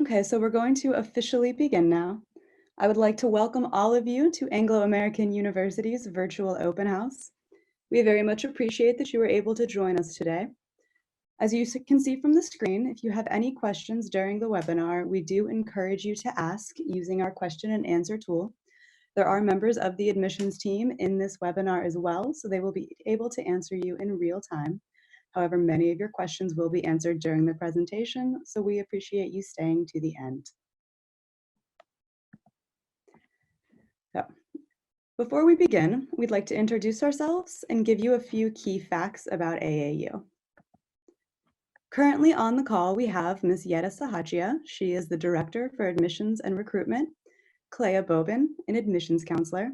Okay, so we're going to officially begin now. I would like to welcome all of you to Anglo-American University's virtual open house. We very much appreciate that you were able to join us today. As you can see from the screen, if you have any questions during the webinar, we do encourage you to ask using our question and answer tool. There are members of the admissions team in this webinar as well, so they will be able to answer you in real time. However, many of your questions will be answered during the presentation, so we appreciate you staying to the end. So, before we begin, we'd like to introduce ourselves and give you a few key facts about AAU. Currently on the call, we have Ms. Yetta Sahajia. She is the Director for Admissions and Recruitment, Clea Bobin, an Admissions Counselor,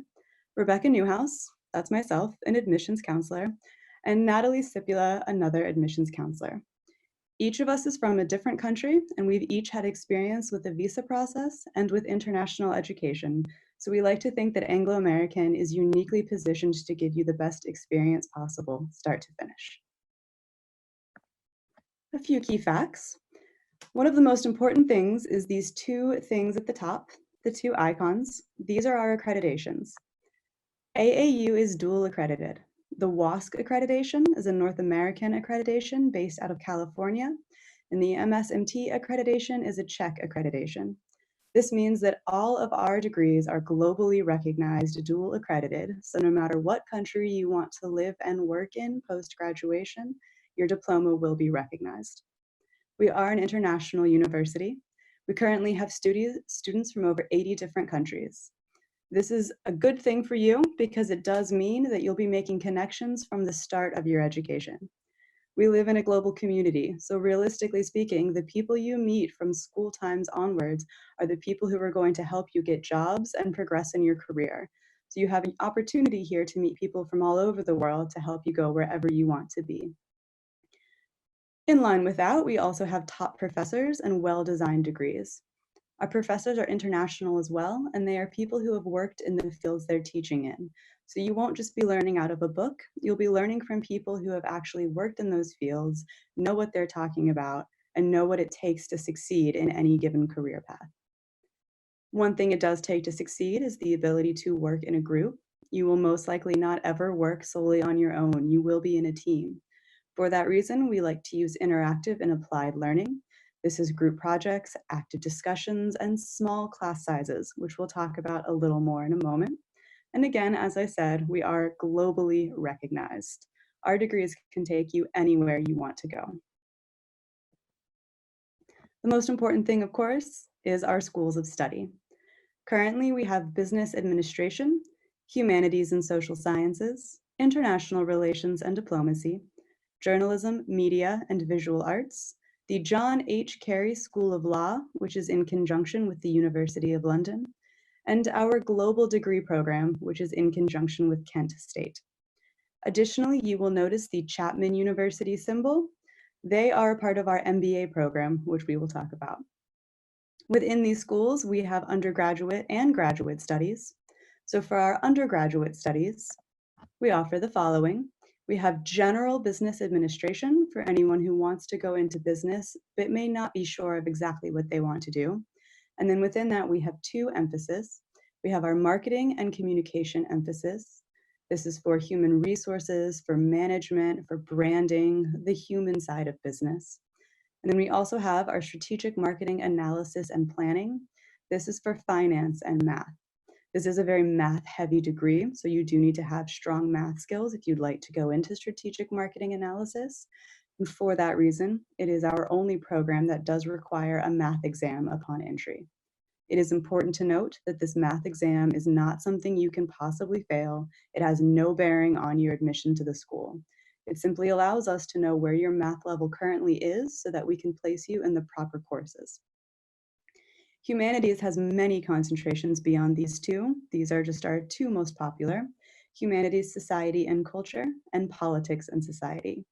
Rebecca Newhouse, that's myself, an Admissions Counselor, and Natalie Sipula, another Admissions Counselor. Each of us is from a different country, and we've each had experience with the visa process and with international education. So we like to think that Anglo-American is uniquely positioned to give you the best experience possible, start to finish. A few key facts. One of the most important things is these two things at the top, the two icons. These are our accreditations. AAU is dual accredited. The WASC accreditation is a North American accreditation based out of California, and the MSMT accreditation is a Czech accreditation. This means that all of our degrees are globally recognized, dual accredited, so no matter what country you want to live and work in post-graduation, your diploma will be recognized. We are an international university. We currently have students from over 80 different countries. This is a good thing for you because it does mean that you'll be making connections from the start of your education. We live in a global community, so realistically speaking, the people you meet from school times onwards are the people who are going to help you get jobs and progress in your career. So you have an opportunity here to meet people from all over the world to help you go wherever you want to be. In line with that, we also have top professors and well-designed degrees. Our professors are international as well, and they are people who have worked in the fields they're teaching in. So you won't just be learning out of a book, you'll be learning from people who have actually worked in those fields, know what they're talking about, and know what it takes to succeed in any given career path. One thing it does take to succeed is the ability to work in a group. You will most likely not ever work solely on your own. You will be in a team. For that reason, we like to use interactive and applied learning. This is group projects, active discussions, and small class sizes, which we'll talk about a little more in a moment. And again, as I said, we are globally recognized. Our degrees can take you anywhere you want to go. The most important thing, of course, is our schools of study. Currently, we have business administration, humanities and social sciences, international relations and diplomacy, journalism, media, and visual arts, the John H. Carey School of Law, which is in conjunction with the University of London, and our global degree program, which is in conjunction with Kent State. Additionally, you will notice the Chapman University symbol. They are a part of our MBA program, which we will talk about. Within these schools, we have undergraduate and graduate studies. So for our undergraduate studies, we offer the following. We have general business administration for anyone who wants to go into business, but may not be sure of exactly what they want to do. And then within that, we have two emphases. We have our marketing and communication emphasis. This is for human resources, for management, for branding, the human side of business. And then we also have our strategic marketing analysis and planning. This is for finance and math. This is a very math-heavy degree, so you do need to have strong math skills if you'd like to go into strategic marketing analysis. And for that reason, it is our only program that does require a math exam upon entry. It is important to note that this math exam is not something you can possibly fail. It has no bearing on your admission to the school. It simply allows us to know where your math level currently is so that we can place you in the proper courses. Humanities has many concentrations beyond these two. These are just our two most popular: Humanities, Society and Culture, and Politics and Society.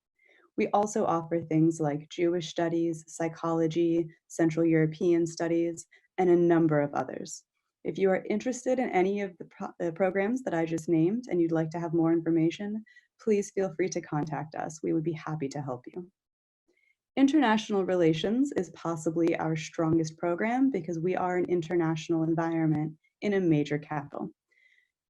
We also offer things like Jewish studies, psychology, Central European studies, and a number of others. If you are interested in any of the programs that I just named and you'd like to have more information, please feel free to contact us. We would be happy to help you. International relations is possibly our strongest program because we are an international environment in a major capital.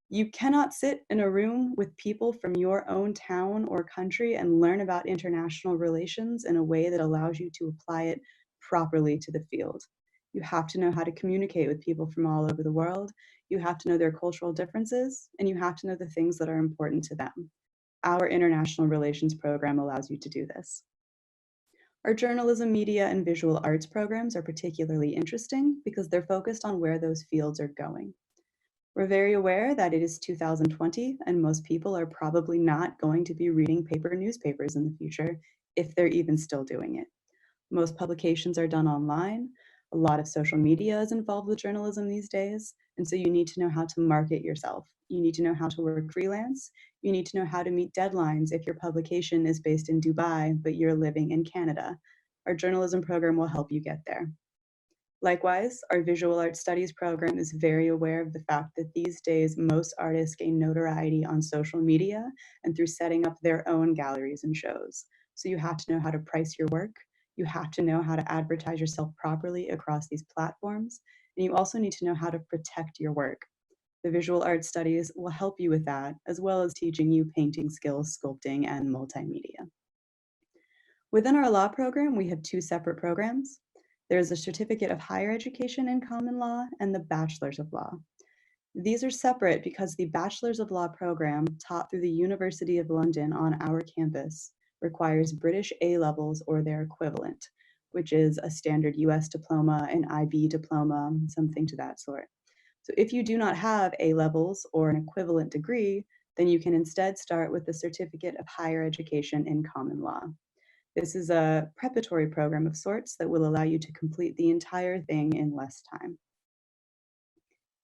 You cannot sit in a room with people from your own town or country and learn about international relations in a way that allows you to apply it properly to the field. You have to know how to communicate with people from all over the world. You have to know their cultural differences, and you have to know the things that are important to them. Our international relations program allows you to do this. Our journalism, media, and visual arts programs are particularly interesting because they're focused on where those fields are going. We're very aware that it is 2020 and most people are probably not going to be reading paper newspapers in the future, if they're even still doing it. Most publications are done online. A lot of social media is involved with journalism these days, and so you need to know how to market yourself. You need to know how to work freelance. You need to know how to meet deadlines if your publication is based in Dubai, but you're living in Canada. Our journalism program will help you get there. Likewise, our visual art studies program is very aware of the fact that these days most artists gain notoriety on social media and through setting up their own galleries and shows. So you have to know how to price your work. You have to know how to advertise yourself properly across these platforms. And you also need to know how to protect your work. The visual art studies will help you with that, as well as teaching you painting skills, sculpting, and multimedia. Within our law program, we have two separate programs. There's a Certificate of Higher Education in Common Law and the Bachelor's of Law. These are separate because the Bachelor's of Law program taught through the University of London on our campus requires British A-levels or their equivalent, which is a standard US diploma, an IB diploma, something to that sort. So if you do not have A-levels or an equivalent degree, then you can instead start with the Certificate of Higher Education in Common Law. This is a preparatory program of sorts that will allow you to complete the entire thing in less time.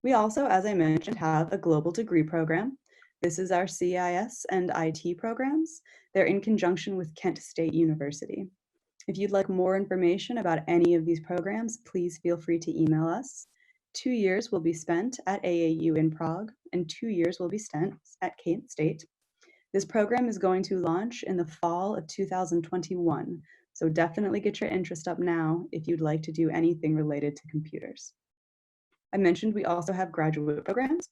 We also, as I mentioned, have a global degree program. This is our CIS and IT programs. They're in conjunction with Kent State University. If you'd like more information about any of these programs, please feel free to email us. 2 years will be spent at AAU in Prague, and 2 years will be spent at Kent State. This program is going to launch in the fall of 2021, so definitely get your interest up now if you'd like to do anything related to computers. I mentioned we also have graduate programs.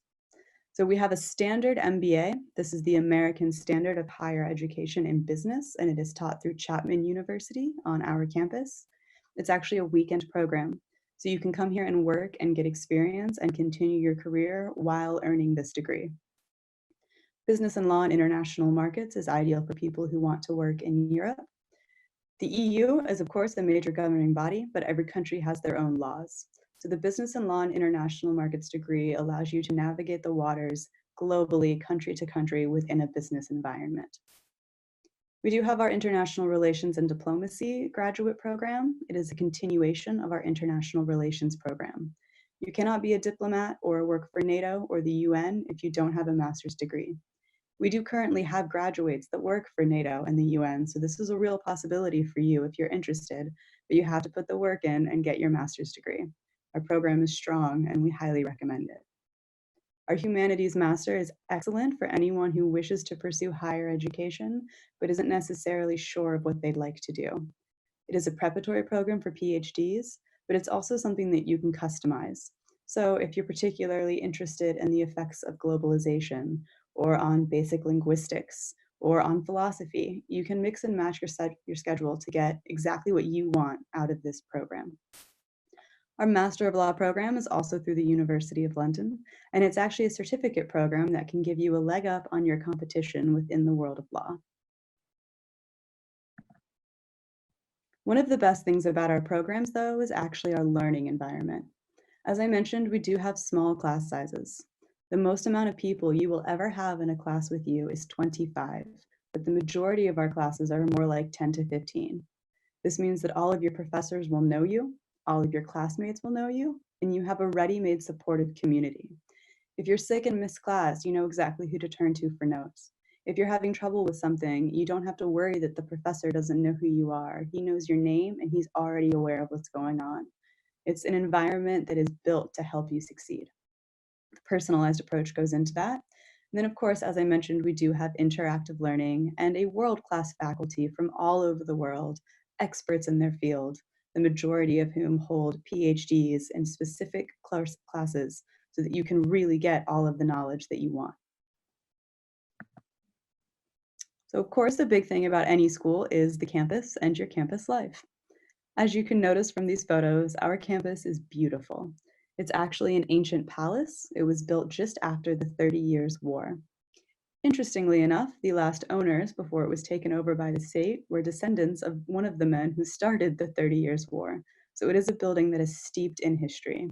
So we have a standard MBA. This is the American Standard of Higher Education in Business, and it is taught through Chapman University on our campus. It's actually a weekend program, so you can come here and work and get experience and continue your career while earning this degree. Business and Law in International Markets is ideal for people who want to work in Europe. The EU is, of course, the major governing body, but every country has their own laws. So the Business and Law in International Markets degree allows you to navigate the waters globally, country to country, within a business environment. We do have our International Relations and Diplomacy graduate program. It is a continuation of our International Relations program. You cannot be a diplomat or work for NATO or the UN if you don't have a master's degree. We do currently have graduates that work for NATO and the UN, so this is a real possibility for you if you're interested, but you have to put the work in and get your master's degree. Our program is strong and we highly recommend it. Our Humanities Master is excellent for anyone who wishes to pursue higher education, but isn't necessarily sure of what they'd like to do. It is a preparatory program for PhDs, but it's also something that you can customize. So if you're particularly interested in the effects of globalization, or on basic linguistics, or on philosophy, you can mix and match your schedule to get exactly what you want out of this program. Our Master of Law program is also through the University of London, and it's actually a certificate program that can give you a leg up on your competition within the world of law. One of the best things about our programs, though, is actually our learning environment. As I mentioned, we do have small class sizes. The most amount of people you will ever have in a class with you is 25, but the majority of our classes are more like 10 to 15. This means that all of your professors will know you, all of your classmates will know you, and you have a ready-made supportive community. If you're sick and miss class, you know exactly who to turn to for notes. If you're having trouble with something, you don't have to worry that the professor doesn't know who you are. He knows your name and he's already aware of what's going on. It's an environment that is built to help you succeed. The personalized approach goes into that. And then, of course, as I mentioned, we do have interactive learning and a world-class faculty from all over the world, experts in their field, the majority of whom hold PhDs in specific classes so that you can really get all of the knowledge that you want. So of course, the big thing about any school is the campus and your campus life. As you can notice from these photos, our campus is beautiful. It's actually an ancient palace. It was built just after the 30 Years' War. Interestingly enough, the last owners, before it was taken over by the state, were descendants of one of the men who started the 30 Years' War. So it is a building that is steeped in history.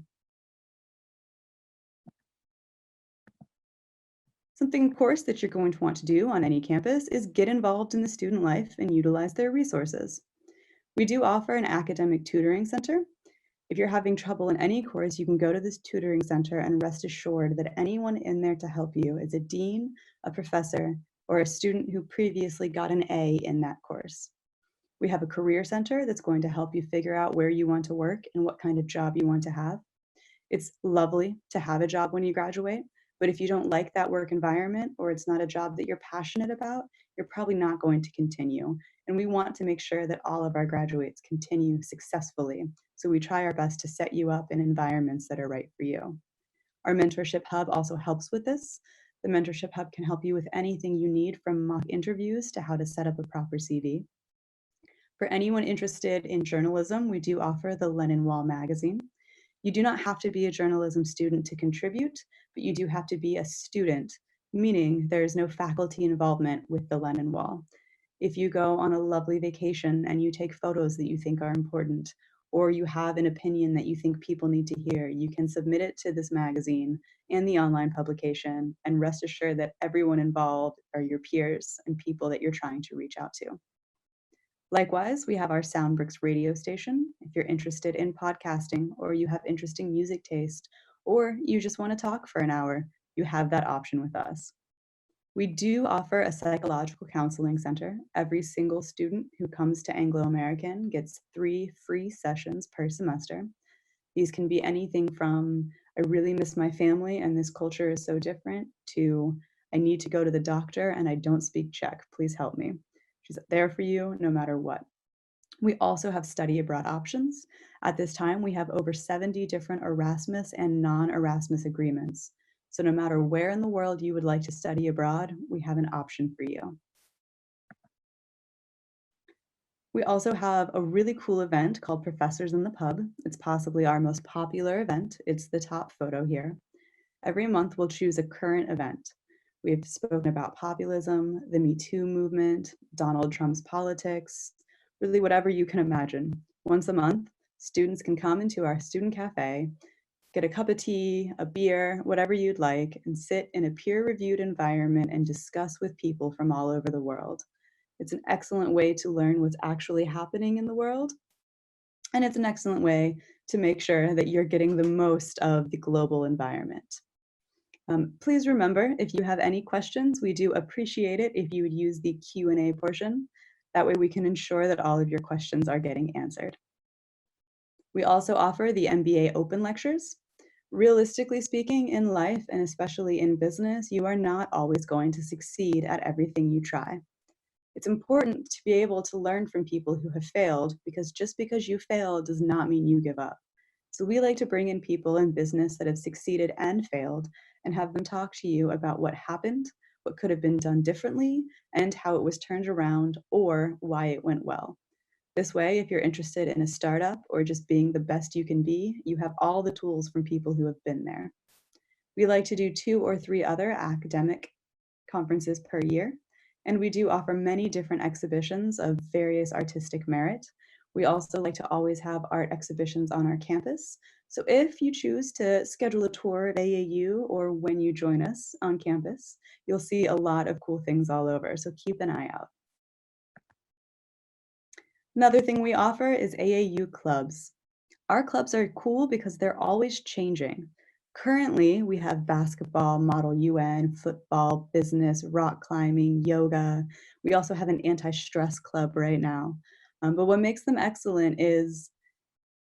Something, of course, that you're going to want to do on any campus is get involved in the student life and utilize their resources. We do offer an academic tutoring center. If you're having trouble in any course, you can go to this tutoring center and rest assured that anyone in there to help you is a dean, a professor, or a student who previously got an A in that course. We have a career center that's going to help you figure out where you want to work and what kind of job you want to have. It's lovely to have a job when you graduate, but if you don't like that work environment or it's not a job that you're passionate about, you're probably not going to continue. And we want to make sure that all of our graduates continue successfully. So we try our best to set you up in environments that are right for you. Our mentorship hub also helps with this. The mentorship hub can help you with anything you need, from mock interviews to how to set up a proper CV. For anyone interested in journalism, we do offer the Lenin Wall magazine. You do not have to be a journalism student to contribute, but you do have to be a student, meaning there is no faculty involvement with the Lenin Wall. If you go on a lovely vacation and you take photos that you think are important, or you have an opinion that you think people need to hear, you can submit it to this magazine and the online publication, and rest assured that everyone involved are your peers and people that you're trying to reach out to. Likewise, we have our Soundbricks radio station. If you're interested in podcasting, or you have interesting music taste, or you just want to talk for an hour, you have that option with us. We do offer a psychological counseling center. Every single student who comes to Anglo-American gets 3 free sessions per semester. These can be anything from, I really miss my family and this culture is so different, to I need to go to the doctor and I don't speak Czech, please help me. She's there for you no matter what. We also have study abroad options. At this time, we have over 70 different Erasmus and non-Erasmus agreements. So no matter where in the world you would like to study abroad, we have an option for you. We also have a really cool event called Professors in the Pub. It's possibly our most popular event. It's the top photo here. Every month we'll choose a current event. We've spoken about populism, the Me Too movement, Donald Trump's politics, really whatever you can imagine. Once a month, students can come into our student cafe, get a cup of tea, a beer, whatever you'd like, and sit in a peer-reviewed environment and discuss with people from all over the world. It's an excellent way to learn what's actually happening in the world, and it's an excellent way to make sure that you're getting the most of the global environment. Please remember, if you have any questions, we do appreciate it if you would use the Q&A portion. That way we can ensure that all of your questions are getting answered. We also offer the MBA Open Lectures. Realistically speaking, in life, and especially in business, you are not always going to succeed at everything you try. It's important to be able to learn from people who have failed, because just because you fail does not mean you give up. So we like to bring in people in business that have succeeded and failed and have them talk to you about what happened, what could have been done differently, and how it was turned around, or why it went well. This way, if you're interested in a startup or just being the best you can be, you have all the tools from people who have been there. We like to do 2 or 3 other academic conferences per year, and we do offer many different exhibitions of various artistic merit. We also like to always have art exhibitions on our campus. So if you choose to schedule a tour of AAU, or when you join us on campus, you'll see a lot of cool things all over, so keep an eye out. Another thing we offer is AAU clubs. Our clubs are cool because they're always changing. Currently, we have basketball, Model UN, football, business, rock climbing, yoga. We also have an anti-stress club right now. But what makes them excellent is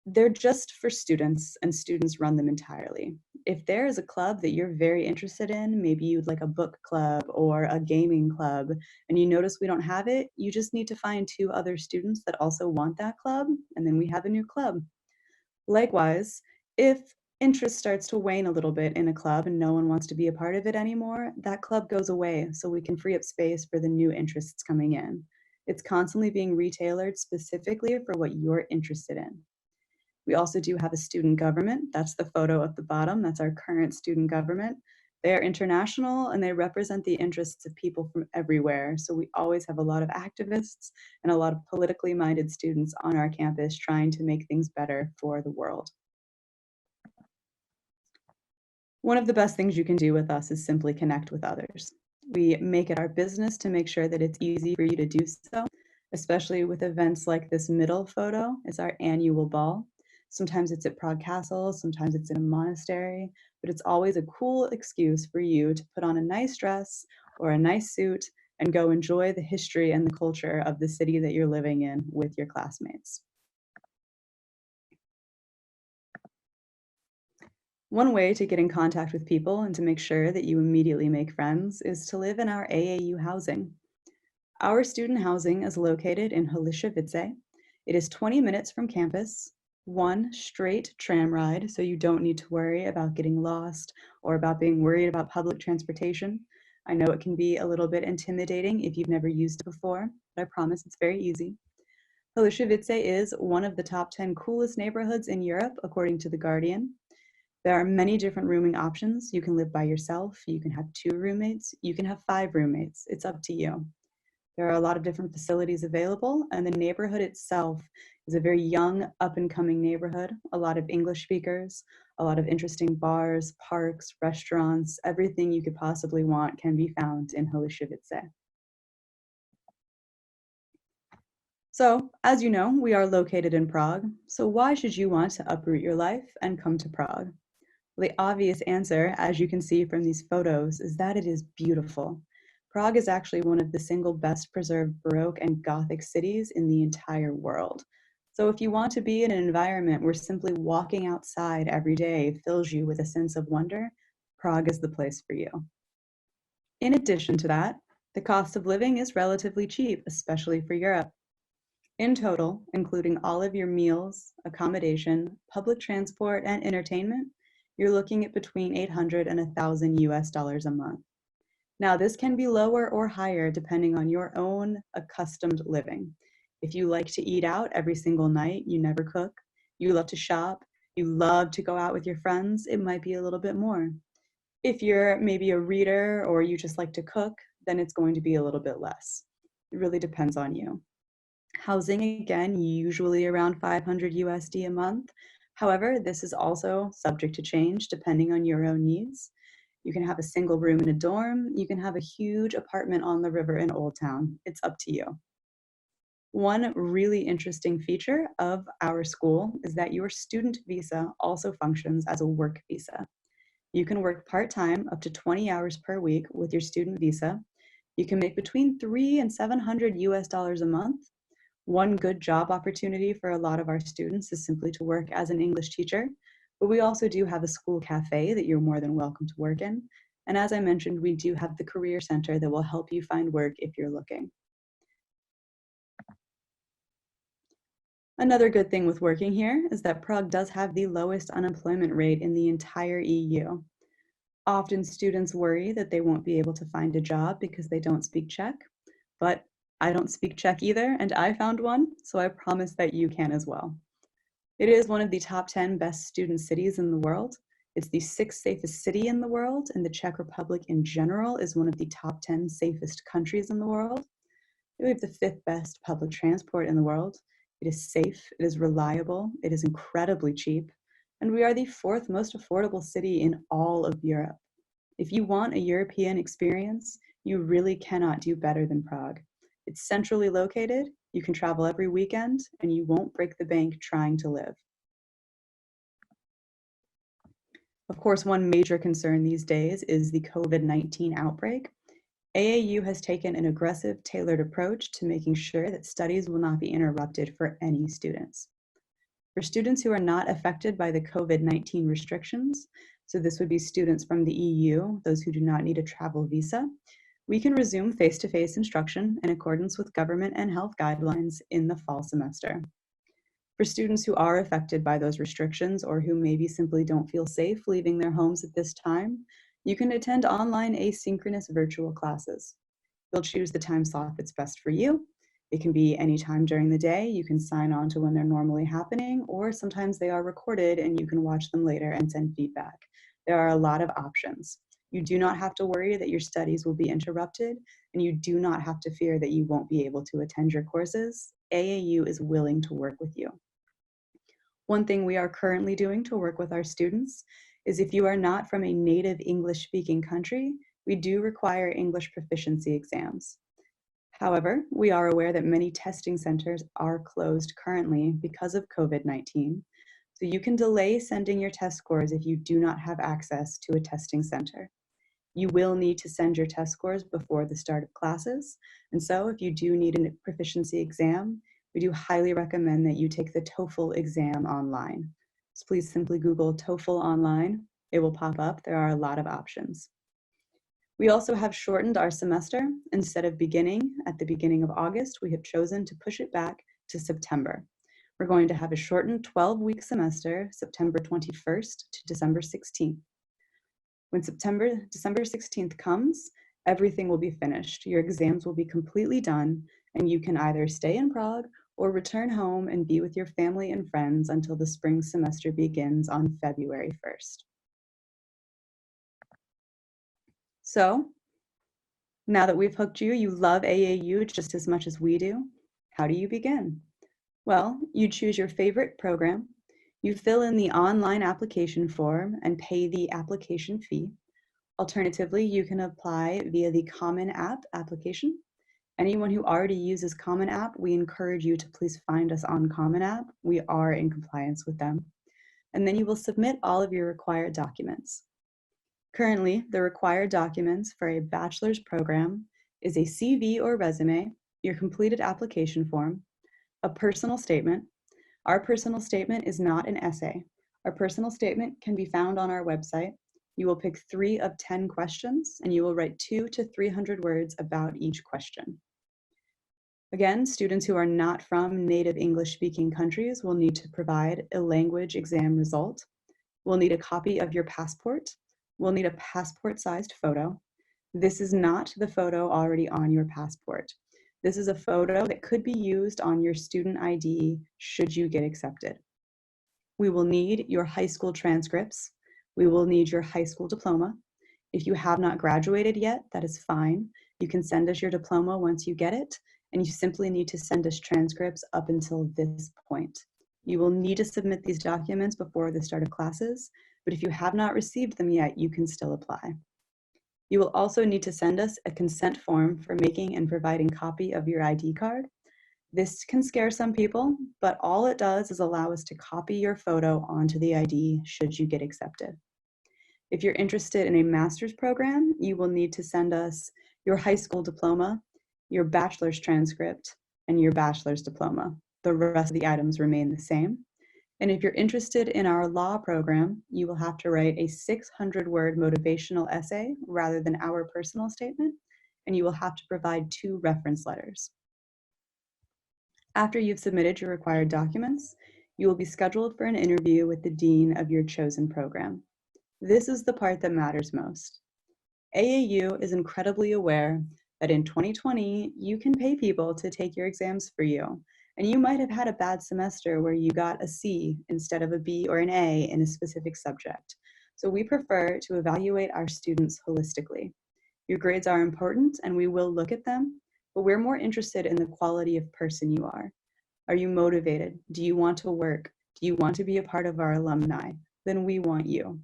They're just for students, and students run them entirely. If there is a club that you're very interested in, maybe you'd like a book club or a gaming club, and you notice we don't have it, you just need to find 2 other students that also want that club, and then we have a new club. Likewise, if interest starts to wane a little bit in a club and no one wants to be a part of it anymore, that club goes away so we can free up space for the new interests coming in. It's constantly being retailored specifically for what you're interested in. We also do have a student government. That's the photo at the bottom. That's our current student government. They are international and they represent the interests of people from everywhere. So we always have a lot of activists and a lot of politically minded students on our campus trying to make things better for the world. One of the best things you can do with us is simply connect with others. We make it our business to make sure that it's easy for you to do so, especially with events like this middle photo. It's our annual ball. Sometimes it's at Prague Castle, sometimes it's in a monastery, but it's always a cool excuse for you to put on a nice dress or a nice suit and go enjoy the history and the culture of the city that you're living in with your classmates. One way to get in contact with people and to make sure that you immediately make friends is to live in our AAU housing. Our student housing is located in Holišovice. It is 20 minutes from campus, one straight tram ride, so you don't need to worry about getting lost or about being worried about public transportation. I know it can be a little bit intimidating if you've never used it before, but I promise it's very easy. Holišovice is one of the top 10 coolest neighborhoods in Europe, according to The Guardian. There are many different rooming options. You can live by yourself, you can have 2 roommates, you can have 5 roommates. It's up to you. There are a lot of different facilities available, and the neighborhood itself is a very young, up-and-coming neighborhood. A lot of English speakers, a lot of interesting bars, parks, restaurants, everything you could possibly want can be found in Holišovice. So, as you know, we are located in Prague. So why should you want to uproot your life and come to Prague? Well, the obvious answer, as you can see from these photos, is that it is beautiful. Prague is actually one of the single best preserved Baroque and Gothic cities in the entire world. So if you want to be in an environment where simply walking outside every day fills you with a sense of wonder, Prague is the place for you. In addition to that, the cost of living is relatively cheap, especially for Europe. In total, including all of your meals, accommodation, public transport, and entertainment, you're looking at between 800 and 1,000 US dollars a month. Now, this can be lower or higher depending on your own accustomed living. If you like to eat out every single night, you never cook, you love to shop, you love to go out with your friends, it might be a little bit more. If you're maybe a reader or you just like to cook, then it's going to be a little bit less. It really depends on you. Housing, again, usually around 500 USD a month. However, this is also subject to change depending on your own needs. You can have a single room in a dorm. You can have a huge apartment on the river in Old Town. It's up to you. One really interesting feature of our school is that your student visa also functions as a work visa. You can work part-time up to 20 hours per week with your student visa. You can make between 300 and 700 US dollars a month. One good job opportunity for a lot of our students is simply to work as an English teacher, but we also do have a school cafe that you're more than welcome to work in. And as I mentioned, we do have the Career Center that will help you find work if you're looking. Another good thing with working here is that Prague does have the lowest unemployment rate in the entire EU. Often students worry that they won't be able to find a job because they don't speak Czech, but I don't speak Czech either, and I found one, so I promise that you can as well. It is one of the top 10 best student cities in the world. It's the 6th safest city in the world, and the Czech Republic in general is one of the top 10 safest countries in the world. We have the 5th best public transport in the world. It is safe, it is reliable, it is incredibly cheap, and we are the 4th most affordable city in all of Europe. If you want a European experience, you really cannot do better than Prague. It's centrally located, you can travel every weekend, and you won't break the bank trying to live. Of course, one major concern these days is the COVID-19 outbreak. AAU has taken an aggressive, tailored approach to making sure that studies will not be interrupted for any students. For students who are not affected by the COVID-19 restrictions, so this would be students from the EU, those who do not need a travel visa, we can resume face-to-face instruction in accordance with government and health guidelines in the fall semester. For students who are affected by those restrictions or who maybe simply don't feel safe leaving their homes at this time, you can attend online asynchronous virtual classes. You'll choose the time slot that's best for you. It can be any time during the day. You can sign on to when they're normally happening, or sometimes they are recorded and you can watch them later and send feedback. There are a lot of options. You do not have to worry that your studies will be interrupted, and you do not have to fear that you won't be able to attend your courses. AAU is willing to work with you. One thing we are currently doing to work with our students is if you are not from a native English-speaking country, we do require English proficiency exams. However, we are aware that many testing centers are closed currently because of COVID-19, so you can delay sending your test scores if you do not have access to a testing center. You will need to send your test scores before the start of classes, and so if you do need a proficiency exam, we do highly recommend that you take the TOEFL exam online. So please simply Google TOEFL online. It will pop up. There are a lot of options. We also have shortened our semester. Instead of beginning at the beginning of August, we have chosen to push it back to September. We're going to have a shortened 12-week semester, September 21st to December 16th. When December 16th comes, everything will be finished. Your exams will be completely done, and you can either stay in Prague or return home and be with your family and friends until the spring semester begins on February 1st. So, now that we've hooked you, you love AAU just as much as we do. How do you begin? Well, you choose your favorite program, you fill in the online application form and pay the application fee. Alternatively, you can apply via the Common App application. Anyone who already uses Common App, we encourage you to please find us on Common App. We are in compliance with them. And then you will submit all of your required documents. Currently, the required documents for a bachelor's program is a CV or resume, your completed application form, a personal statement. Our personal statement is not an essay. Our personal statement can be found on our website. You will pick 3 of 10 questions, and you will write 200 to 300 words about each question. Again, students who are not from native English-speaking countries will need to provide a language exam result. We'll need a copy of your passport. We'll need a passport-sized photo. This is not the photo already on your passport. This is a photo that could be used on your student ID should you get accepted. We will need your high school transcripts. We will need your high school diploma. If you have not graduated yet, that is fine. You can send us your diploma once you get it, and you simply need to send us transcripts up until this point. You will need to submit these documents before the start of classes, but if you have not received them yet, you can still apply. You will also need to send us a consent form for making and providing copy of your ID card. This can scare some people, but all it does is allow us to copy your photo onto the ID should you get accepted. If you're interested in a master's program, you will need to send us your high school diploma, your bachelor's transcript, and your bachelor's diploma. The rest of the items remain the same. And if you're interested in our law program, you will have to write a 600-word motivational essay rather than our personal statement, and you will have to provide 2 reference letters. After you've submitted your required documents, you will be scheduled for an interview with the dean of your chosen program. This is the part that matters most. AAU is incredibly aware that in 2020, you can pay people to take your exams for you. And you might have had a bad semester where you got a C instead of a B or an A in a specific subject. So we prefer to evaluate our students holistically. Your grades are important and we will look at them, but we're more interested in the quality of person you are. Are you motivated? Do you want to work? Do you want to be a part of our alumni? Then we want you.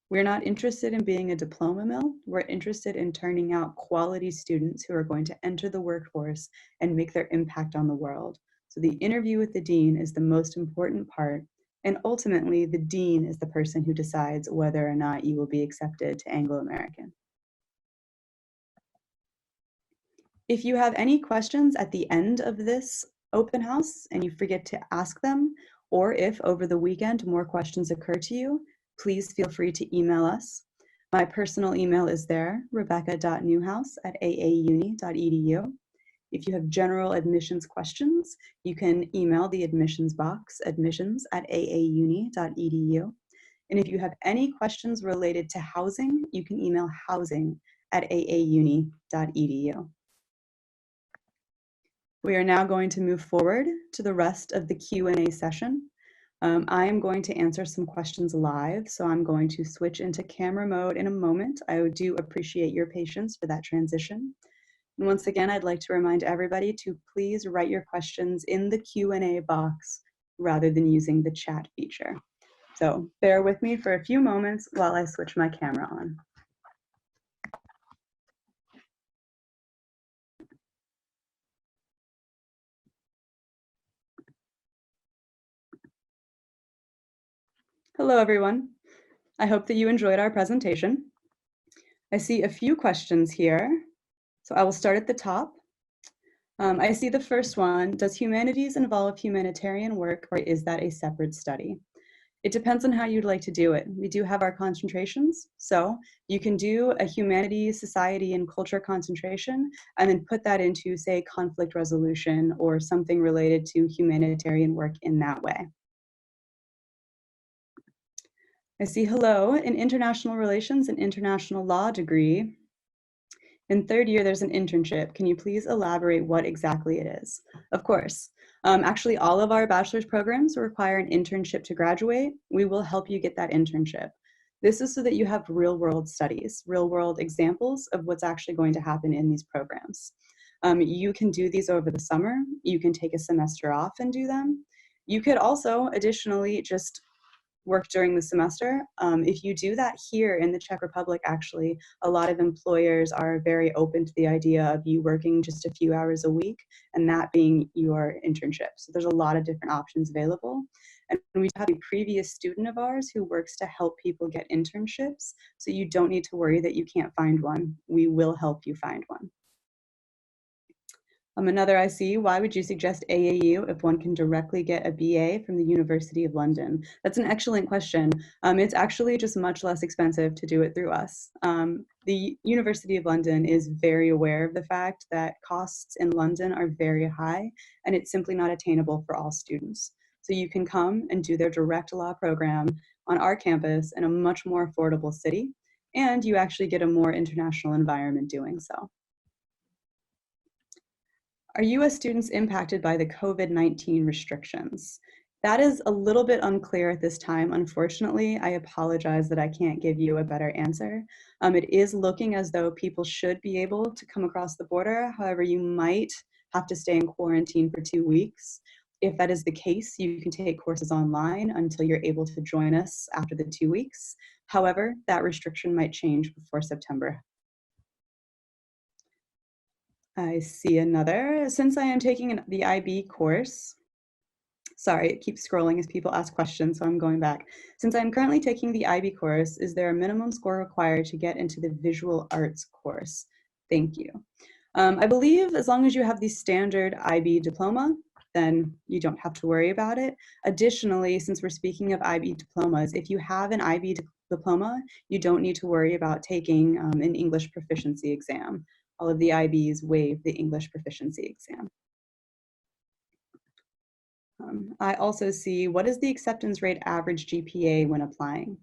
We're not interested in being a diploma mill. We're interested in turning out quality students who are going to enter the workforce and make their impact on the world. So the interview with the dean is the most important part, and ultimately the dean is the person who decides whether or not you will be accepted to Anglo-American. If you have any questions at the end of this open house and you forget to ask them, or if over the weekend more questions occur to you, please feel free to email us. My personal email is there, rebecca.newhouse@aauni.edu. If you have general admissions questions, you can email the admissions box, admissions@aauni.edu. And if you have any questions related to housing, you can email housing@aauni.edu. We are now going to move forward to the rest of the Q&A session. I am going to answer some questions live, so I'm going to switch into camera mode in a moment. I do appreciate your patience for that transition. And once again, I'd like to remind everybody to please write your questions in the Q&A box rather than using the chat feature. So bear with me for a few moments while I switch my camera on. Hello, everyone. I hope that you enjoyed our presentation. I see a few questions here, so I will start at the top. I see the first one, does humanities involve humanitarian work or is that a separate study? It depends on how you'd like to do it. We do have our concentrations, so you can do a humanities, society, and culture concentration and then put that into, say, conflict resolution or something related to humanitarian work in that way. I see hello, an international relations and international law degree. In third year, there's an internship. Can you please elaborate what exactly it is? Of course. Actually, all of our bachelor's programs require an internship to graduate. We will help you get that internship. This is so that you have real-world studies, real-world examples of what's actually going to happen in these programs. You can do these over the summer. You can take a semester off and do them. You could also additionally just work during the semester. If you do that here in the Czech Republic, actually, a lot of employers are very open to the idea of you working just a few hours a week and that being your internship. So there's a lot of different options available. And we have a previous student of ours who works to help people get internships. So you don't need to worry that you can't find one. We will help you find one. Another I see, why would you suggest AAU if one can directly get a BA from the University of London? That's an excellent question. It's actually just much less expensive to do it through us. The University of London is very aware of the fact that costs in London are very high and it's simply not attainable for all students. So you can come and do their direct law program on our campus in a much more affordable city, and you actually get a more international environment doing so. Are US students impacted by the COVID-19 restrictions? That is a little bit unclear at this time, unfortunately. I apologize that I can't give you a better answer. It is looking as though people should be able to come across the border. However, you might have to stay in quarantine for 2 weeks. If that is the case, you can take courses online until you're able to join us after the 2 weeks. However, that restriction might change before September. I see another. Since I am taking the IB course, sorry, it keeps scrolling as people ask questions, so I'm going back. Since I'm currently taking the IB course, is there a minimum score required to get into the visual arts course? Thank you. I believe as long as you have the standard IB diploma, then you don't have to worry about it. Additionally, since we're speaking of IB diplomas, if you have an IB diploma, you don't need to worry about taking an English proficiency exam. All of the IBs waive the English proficiency exam. I also see, what is the acceptance rate average GPA when applying?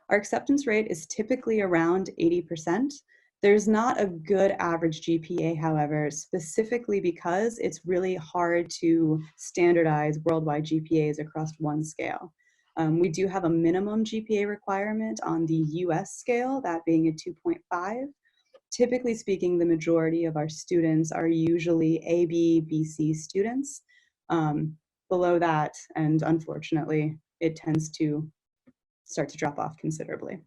Our acceptance rate is typically around 80%. There's not a good average GPA, however, specifically because it's really hard to standardize worldwide GPAs across one scale. We do have a minimum GPA requirement on the US scale, that being a 2.5. Typically speaking, the majority of our students are usually AB, BC students. Below that, and unfortunately, it tends to start to drop off considerably.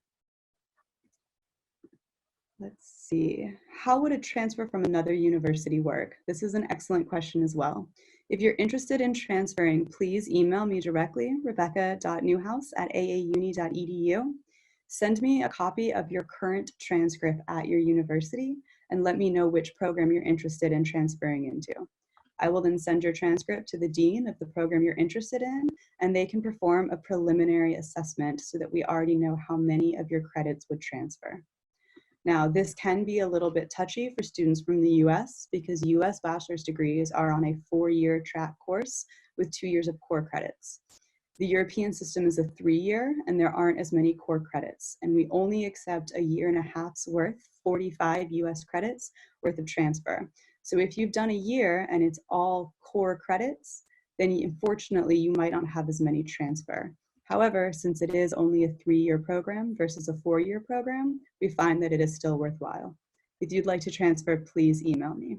Let's see, how would a transfer from another university work? This is an excellent question as well. If you're interested in transferring, please email me directly, rebecca.newhouse@aauni.edu. Send me a copy of your current transcript at your university and let me know which program you're interested in transferring into. I will then send your transcript to the dean of the program you're interested in, and they can perform a preliminary assessment so that we already know how many of your credits would transfer. Now, this can be a little bit touchy for students from the US because US bachelor's degrees are on a 4-year track course with 2 years of core credits. The European system is a 3-year, and there aren't as many core credits, and we only accept a year and a half's worth, 45 US credits worth of transfer. So if you've done a year and it's all core credits, then unfortunately you might not have as many transfer. However, since it is only a 3-year program versus a 4-year program, we find that it is still worthwhile. If you'd like to transfer, please email me.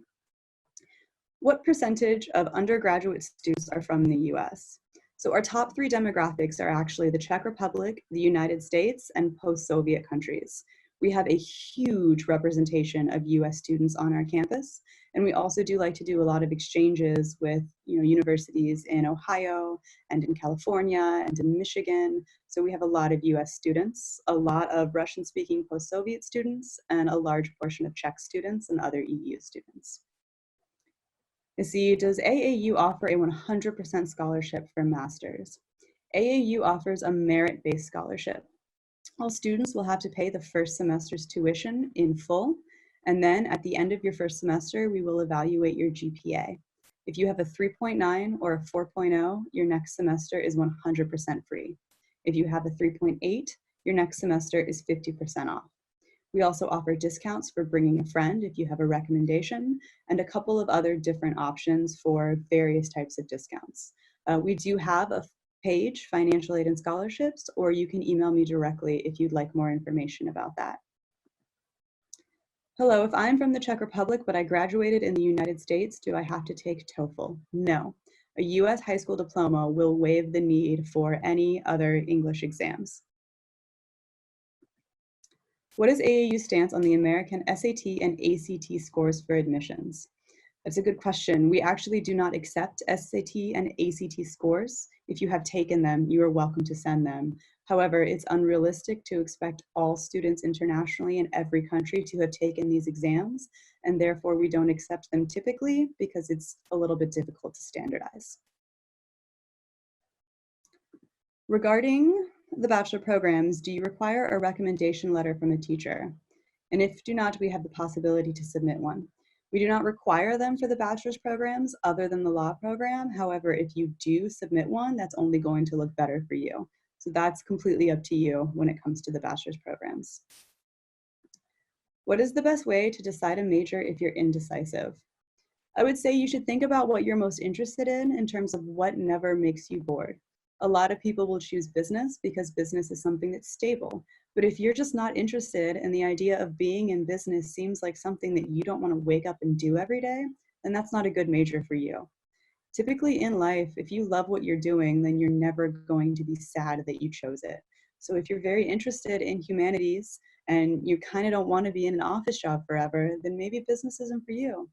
What percentage of undergraduate students are from the US? So our top 3 demographics are actually the Czech Republic, the United States, and post-Soviet countries. We have a huge representation of US students on our campus, and we also do like to do a lot of exchanges with universities in Ohio and in California and in Michigan. So we have a lot of US students, a lot of Russian-speaking post-Soviet students, and a large portion of Czech students and other EU students. Let's see, does AAU offer a 100% scholarship for masters? AAU offers a merit-based scholarship. All students will have to pay the first semester's tuition in full, and then at the end of your first semester, we will evaluate your GPA. If you have a 3.9 or a 4.0, your next semester is 100% free. If you have a 3.8, your next semester is 50% off. We also offer discounts for bringing a friend if you have a recommendation, and a couple of other different options for various types of discounts. We do have a page, Financial Aid and Scholarships, or you can email me directly if you'd like more information about that. Hello, if I'm from the Czech Republic but I graduated in the United States, do I have to take TOEFL? No. A US high school diploma will waive the need for any other English exams. What is AAU's stance on the American SAT and ACT scores for admissions? That's a good question. We actually do not accept SAT and ACT scores. If you have taken them, you are welcome to send them. However, it's unrealistic to expect all students internationally in every country to have taken these exams, and therefore we don't accept them typically because it's a little bit difficult to standardize. Regarding the bachelor programs, do you require a recommendation letter from a teacher? And if do not, we have the possibility to submit one. We do not require them for the bachelor's programs other than the law program. However, if you do submit one, that's only going to look better for you. So that's completely up to you when it comes to the bachelor's programs. What is the best way to decide a major if you're indecisive? I would say you should think about what you're most interested in terms of what never makes you bored. A lot of people will choose business because business is something that's stable. But if you're just not interested and the idea of being in business seems like something that you don't want to wake up and do every day, then that's not a good major for you. Typically in life, if you love what you're doing, then you're never going to be sad that you chose it. So if you're very interested in humanities and you kind of don't want to be in an office job forever, then maybe business isn't for you.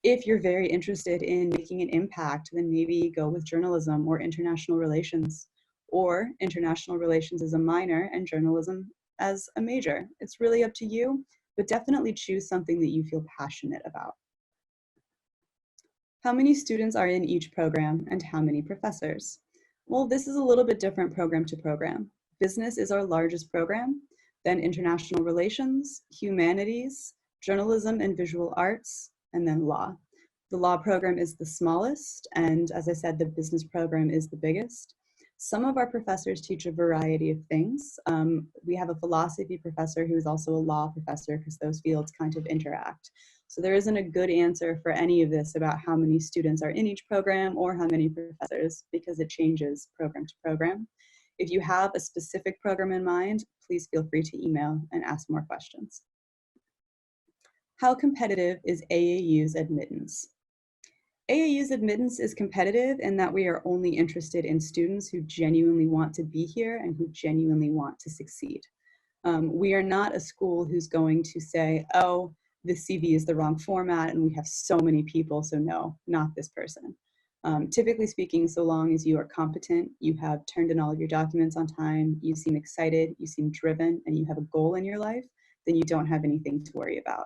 If you're very interested in making an impact, then maybe go with journalism or international relations, or international relations as a minor and journalism as a major. It's really up to you, but definitely choose something that you feel passionate about. How many students are in each program and how many professors? Well, this is a little bit different program to program. Business is our largest program, then international relations, humanities, journalism and visual arts, and then law. The law program is the smallest, and as I said, the business program is the biggest. Some of our professors teach a variety of things. We have a philosophy professor who is also a law professor because those fields kind of interact. So there isn't a good answer for any of this about how many students are in each program or how many professors, because it changes program to program. If you have a specific program in mind, please feel free to email and ask more questions. How competitive is AAU's admittance? AAU's admittance is competitive in that we are only interested in students who genuinely want to be here and who genuinely want to succeed. We are not a school who's going to say, oh, this CV is the wrong format and we have so many people, so no, not this person. Typically speaking, so long as you are competent, you have turned in all of your documents on time, you seem excited, you seem driven, and you have a goal in your life, then you don't have anything to worry about.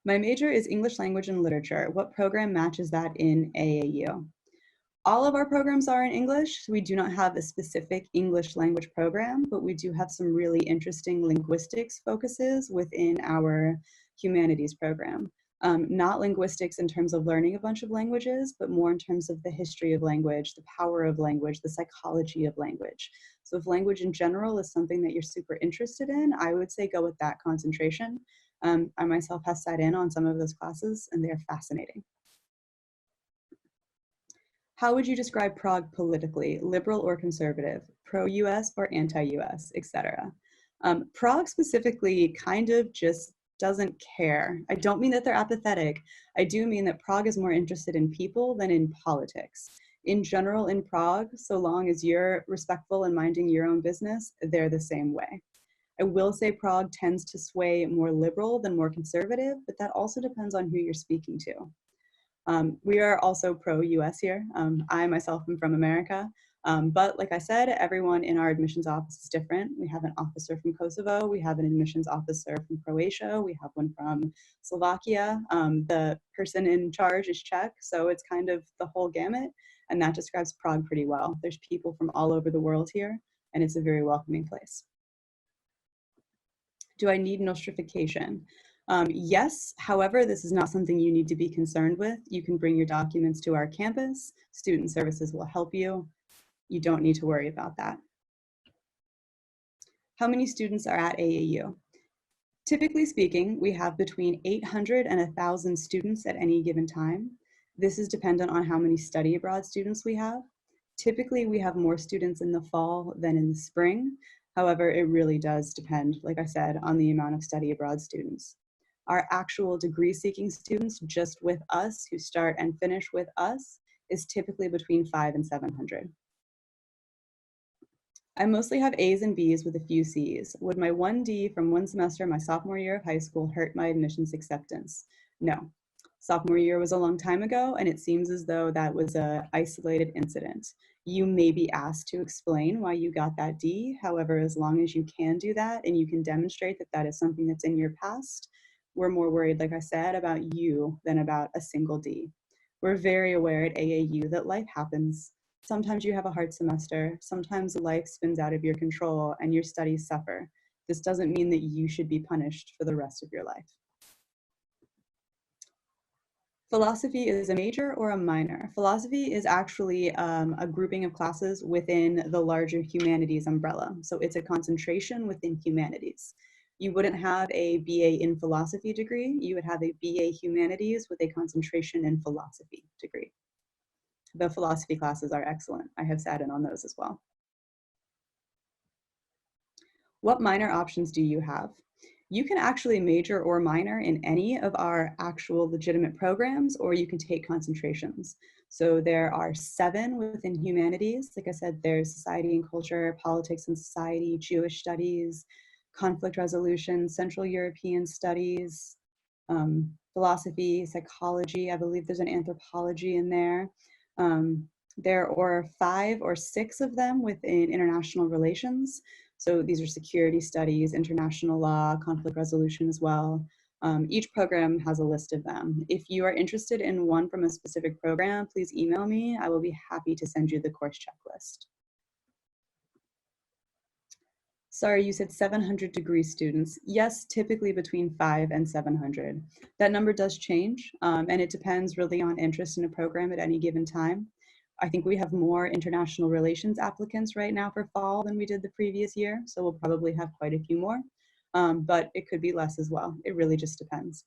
My major is English Language and Literature. What program matches that in AAU? All of our programs are in English. We do not have a specific English language program, but we do have some really interesting linguistics focuses within our humanities program. Not linguistics in terms of learning a bunch of languages, but more in terms of the history of language, the power of language, the psychology of language. So if language in general is something that you're super interested in, I would say go with that concentration. I myself have sat in on some of those classes and they're fascinating. How would you describe Prague politically, liberal or conservative, pro-US or anti-US, etc.? Prague specifically kind of just doesn't care. I don't mean that they're apathetic. I do mean that Prague is more interested in people than in politics. In general, in Prague, so long as you're respectful and minding your own business, they're the same way. I will say Prague tends to sway more liberal than more conservative, but that also depends on who you're speaking to. We are also pro-US here. I myself am from America, but like I said, everyone in our admissions office is different. We have an officer from Kosovo, we have an admissions officer from Croatia, we have one from Slovakia. The person in charge is Czech, so it's kind of the whole gamut, and that describes Prague pretty well. There's people from all over the world here, and it's a very welcoming place. Do I need nostrification? Yes, however, this is not something you need to be concerned with. You can bring your documents to our campus. Student services will help you. You don't need to worry about that. How many students are at AAU? Typically speaking, we have between 800 and 1,000 students at any given time. This is dependent on how many study abroad students we have. Typically, we have more students in the fall than in the spring. However, it really does depend, like I said, on the amount of study abroad students. Our actual degree-seeking students just with us, who start and finish with us, is typically between 500 and 700. I mostly have A's and B's with a few C's. Would my 1D from one semester my sophomore year of high school hurt my admissions acceptance? No. Sophomore year was a long time ago, and it seems as though that was an isolated incident. You may be asked to explain why you got that D. However, as long as you can do that and you can demonstrate that that is something that's in your past, we're more worried, like I said, about you than about a single D. We're very aware at AAU that life happens. Sometimes you have a hard semester, sometimes life spins out of your control and your studies suffer. This doesn't mean that you should be punished for the rest of your life. Philosophy is a major or a minor? Philosophy is actually a grouping of classes within the larger humanities umbrella. So it's a concentration within humanities. You wouldn't have a BA in philosophy degree, you would have a BA humanities with a concentration in philosophy degree. The philosophy classes are excellent. I have sat in on those as well. What minor options do you have? You can actually major or minor in any of our actual legitimate programs, or you can take concentrations. So there are 7 within humanities. Like I said, there's society and culture, politics and society, Jewish studies, conflict resolution, Central European studies, philosophy, psychology. I believe there's an anthropology in there. There are 5 or 6 of them within international relations. So these are security studies, international law, conflict resolution as well. Each program has a list of them. If you are interested in one from a specific program, please email me. I will be happy to send you the course checklist. Sorry, you said 700 degree students. Yes, typically between 500 and 700. That number does change, and it depends really on interest in a program at any given time. I think we have more international relations applicants right now for fall than we did the previous year, so we'll probably have quite a few more, but it could be less as well. It really just depends.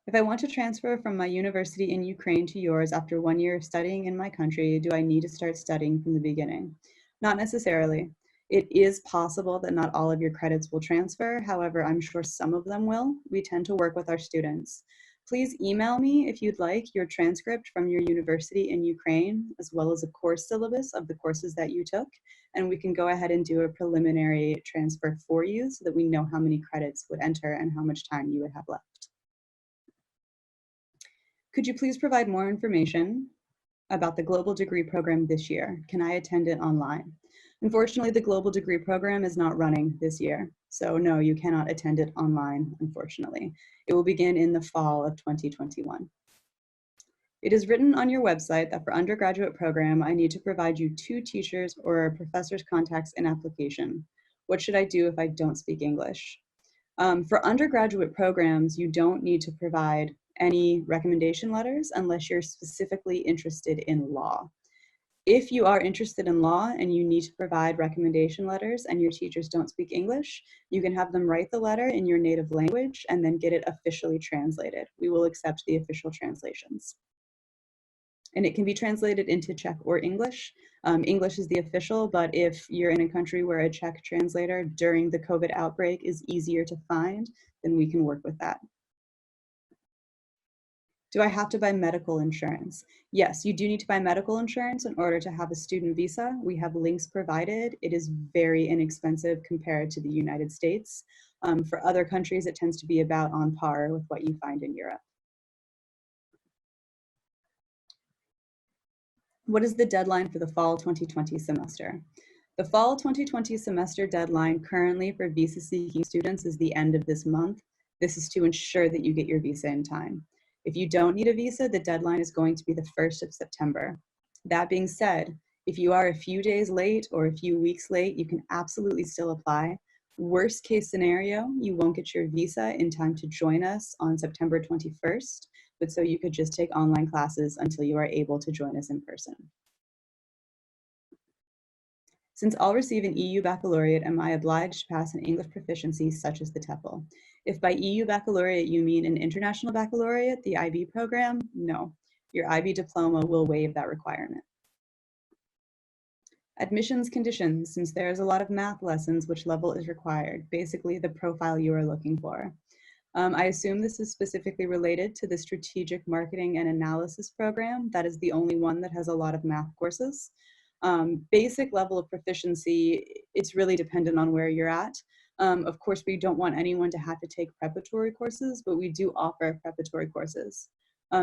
If I want to transfer from my university in Ukraine to yours after 1 year of studying in my country, do I need to start studying from the beginning? Not necessarily. It is possible that not all of your credits will transfer. However, I'm sure some of them will. We tend to work with our students. Please email me if you'd like your transcript from your university in Ukraine, as well as a course syllabus of the courses that you took, and we can go ahead and do a preliminary transfer for you so that we know how many credits would enter and how much time you would have left. Could you please provide more information about the global degree program this year? Can I attend it online? Unfortunately, the global degree program is not running this year. So no, you cannot attend it online, unfortunately. It will begin in the fall of 2021. It is written on your website that for undergraduate program, I need to provide you 2 teachers or a professor's contacts in application. What should I do if I don't speak English? For undergraduate programs, you don't need to provide any recommendation letters unless you're specifically interested in law. If you are interested in law and you need to provide recommendation letters and your teachers don't speak English, you can have them write the letter in your native language and then get it officially translated. We will accept the official translations. And it can be translated into Czech or English. English is the official, but if you're in a country where a Czech translator during the COVID outbreak is easier to find, then we can work with that. Do I have to buy medical insurance? Yes, you do need to buy medical insurance in order to have a student visa. We have links provided. It is very inexpensive compared to the United States. For other countries, it tends to be about on par with what you find in Europe. What is the deadline for the fall 2020 semester? The fall 2020 semester deadline currently for visa-seeking students is the end of this month. This is to ensure that you get your visa in time. If you don't need a visa, the deadline is going to be the 1st of September. That being said, if you are a few days late or a few weeks late, you can absolutely still apply. Worst case scenario, you won't get your visa in time to join us on September 21st, but so you could just take online classes until you are able to join us in person. Since I'll receive an EU baccalaureate, am I obliged to pass an English proficiency such as the TEFL? If by EU baccalaureate you mean an international baccalaureate, the IB program, no. Your IB diploma will waive that requirement. Admissions conditions, since there is a lot of math lessons, which level is required? Basically the profile you are looking for. I assume this is specifically related to the Strategic Marketing and Analysis program. That is the only one that has a lot of math courses. Basic level of proficiency, it's really dependent on where you're at. Of course, we don't want anyone to have to take preparatory courses, but we do offer preparatory courses.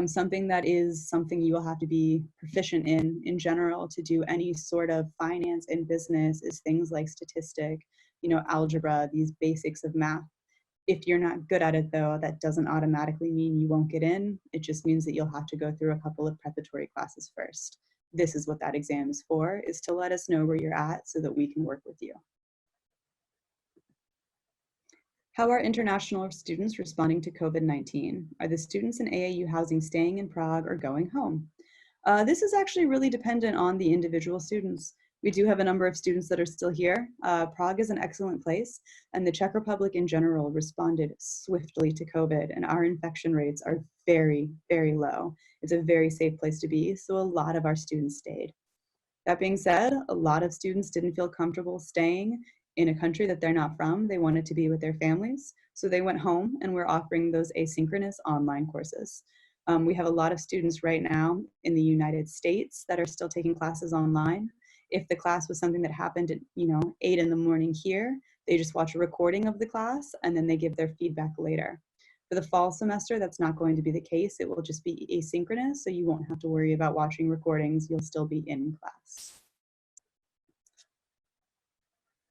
Something that is something you will have to be proficient in general to do any sort of finance and business is things like statistic, algebra, these basics of math. If you're not good at it though, that doesn't automatically mean you won't get in. It just means that you'll have to go through a couple of preparatory classes first. This is what that exam is for, is to let us know where you're at so that we can work with you. How are international students responding to COVID-19? Are the students in AAU housing staying in Prague or going home? This is actually really dependent on the individual students. We do have a number of students that are still here. Prague is an excellent place, and the Czech Republic in general responded swiftly to COVID, and our infection rates are very, very low. It's a very safe place to be, so a lot of our students stayed. That being said, a lot of students didn't feel comfortable staying in a country that they're not from. They wanted to be with their families, so they went home, and we're offering those asynchronous online courses. We have a lot of students right now in the United States that are still taking classes online. If the class was something that happened at 8 in the morning here, they just watch a recording of the class and then they give their feedback later. For the fall semester, that's not going to be the case. It will just be asynchronous, so you won't have to worry about watching recordings. You'll still be in class.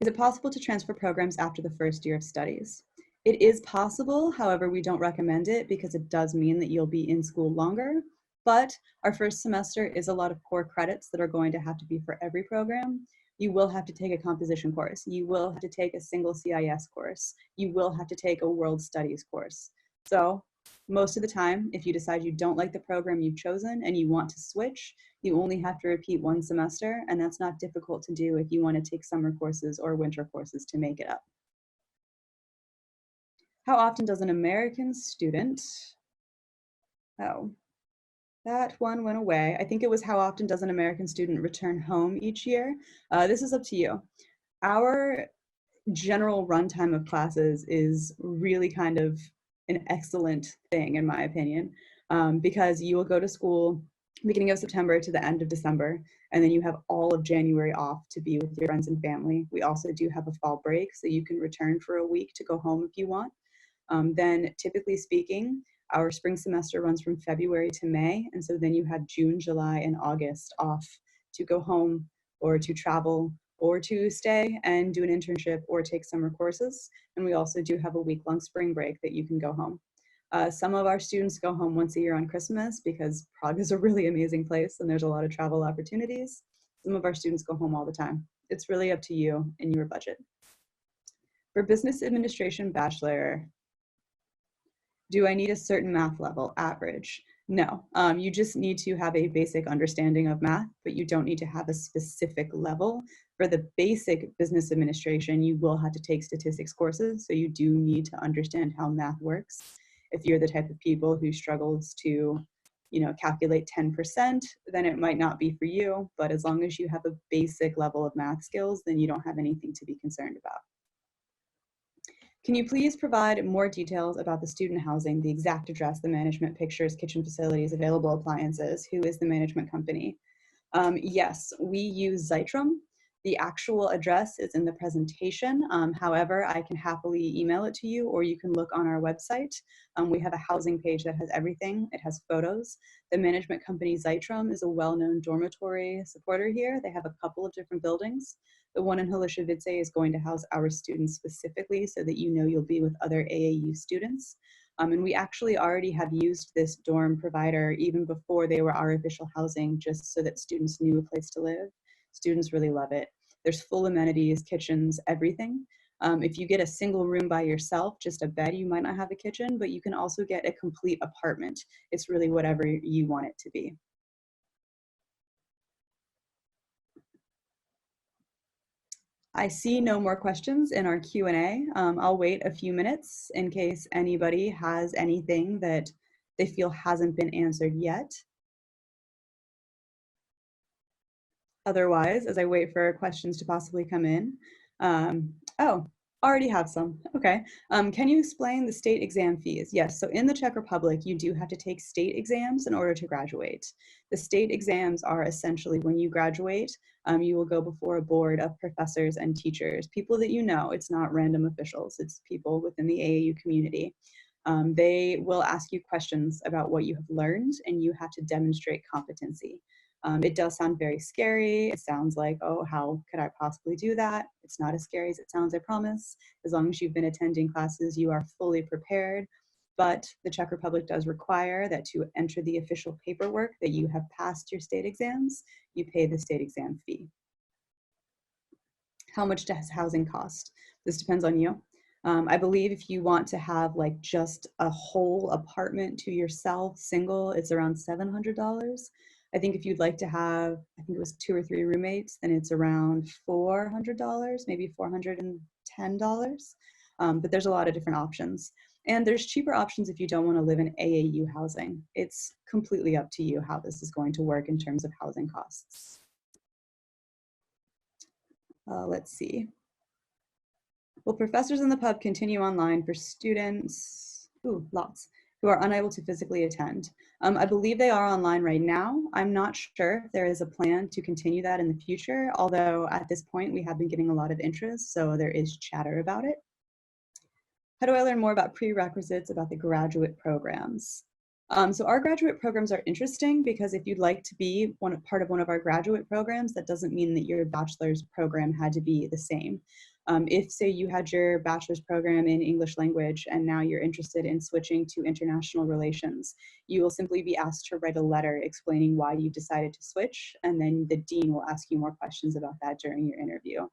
Is it possible to transfer programs after the first year of studies? It is possible, however, we don't recommend it because it does mean that you'll be in school longer. But our first semester is a lot of core credits that are going to have to be for every program. You will have to take a composition course. You will have to take a single CIS course. You will have to take a world studies course. So most of the time, if you decide you don't like the program you've chosen and you want to switch, you only have to repeat one semester, and that's not difficult to do if you want to take summer courses or winter courses to make it up. How often does an American student, that one went away. I think it was how often does an American student return home each year? This is up to you. Our general runtime of classes is really kind of an excellent thing, in my opinion, because you will go to school beginning of September to the end of December, and then you have all of January off to be with your friends and family. We also do have a fall break, so you can return for a week to go home if you want. Then typically speaking, our spring semester runs from February to May, and so then you have June, July, and August off to go home or to travel or to stay and do an internship or take summer courses. And we also do have a week-long spring break that you can go home. Some of our students go home once a year on Christmas because Prague is a really amazing place and there's a lot of travel opportunities. Some of our students go home all the time. It's really up to you and your budget. For business administration bachelor, do I need a certain math level, average? No, you just need to have a basic understanding of math, but you don't need to have a specific level. For the basic business administration, you will have to take statistics courses, so you do need to understand how math works. If you're the type of people who struggles to, calculate 10%, then it might not be for you, but as long as you have a basic level of math skills, then you don't have anything to be concerned about. Can you please provide more details about the student housing, the exact address, the management pictures, kitchen facilities, available appliances? Who is the management company? Yes, we use Zytrum. The actual address is in the presentation. However, I can happily email it to you, or you can look on our website. We have a housing page that has everything. It has photos. The management company Zytrum is a well-known dormitory supporter here. They have a couple of different buildings. The one in Holišovice is going to house our students specifically so that you'll be with other AAU students. And we actually already have used this dorm provider even before they were our official housing, just so that students knew a place to live. Students really love it. There's full amenities, kitchens, everything. If you get a single room by yourself, just a bed, you might not have a kitchen, but you can also get a complete apartment. It's really whatever you want it to be. I see no more questions in our Q&A. I'll wait a few minutes in case anybody has anything that they feel hasn't been answered yet. Otherwise, as I wait for questions to possibly come in, already have some. Okay. Can you explain the state exam fees? Yes. So in the Czech Republic, you do have to take state exams in order to graduate. The state exams are essentially when you graduate, you will go before a board of professors and teachers, people that you know. It's not random officials. It's people within the AAU community. They will ask you questions about what you have learned, and you have to demonstrate competency. It does sound very scary. It sounds like, oh, how could I possibly do that? It's not as scary as it sounds, I promise. As long as you've been attending classes, you are fully prepared. But the Czech Republic does require that to enter the official paperwork that you have passed your state exams, you pay the state exam fee. How much does housing cost? This depends on you. I believe if you want to have like just a whole apartment to yourself, single, it's around $700. I think if you'd like to have, I think it was 2 or 3 roommates, then it's around $400, maybe $410. But there's a lot of different options. And there's cheaper options if you don't want to live in AAU housing. It's completely up to you how this is going to work in terms of housing costs. Let's see. Will professors in the pub continue online for students, lots, who are unable to physically attend? I believe they are online right now. I'm not sure if there is a plan to continue that in the future, although at this point we have been getting a lot of interest, so there is chatter about it. How do I learn more about prerequisites about the graduate programs? So our graduate programs are interesting because if you'd like to be part of one of our graduate programs, that doesn't mean that your bachelor's program had to be the same. If, say, you had your bachelor's program in English language and now you're interested in switching to international relations, you will simply be asked to write a letter explaining why you decided to switch, and then the dean will ask you more questions about that during your interview.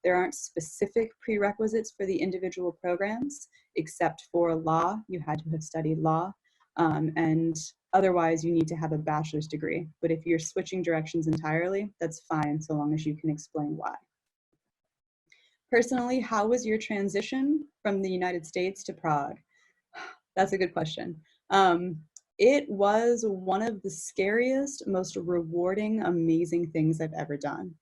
There aren't specific prerequisites for the individual programs, except for law. You had to have studied law, and otherwise you need to have a bachelor's degree. But if you're switching directions entirely, that's fine, so long as you can explain why. Personally, how was your transition from the United States to Prague? That's a good question. It was one of the scariest, most rewarding, amazing things I've ever done.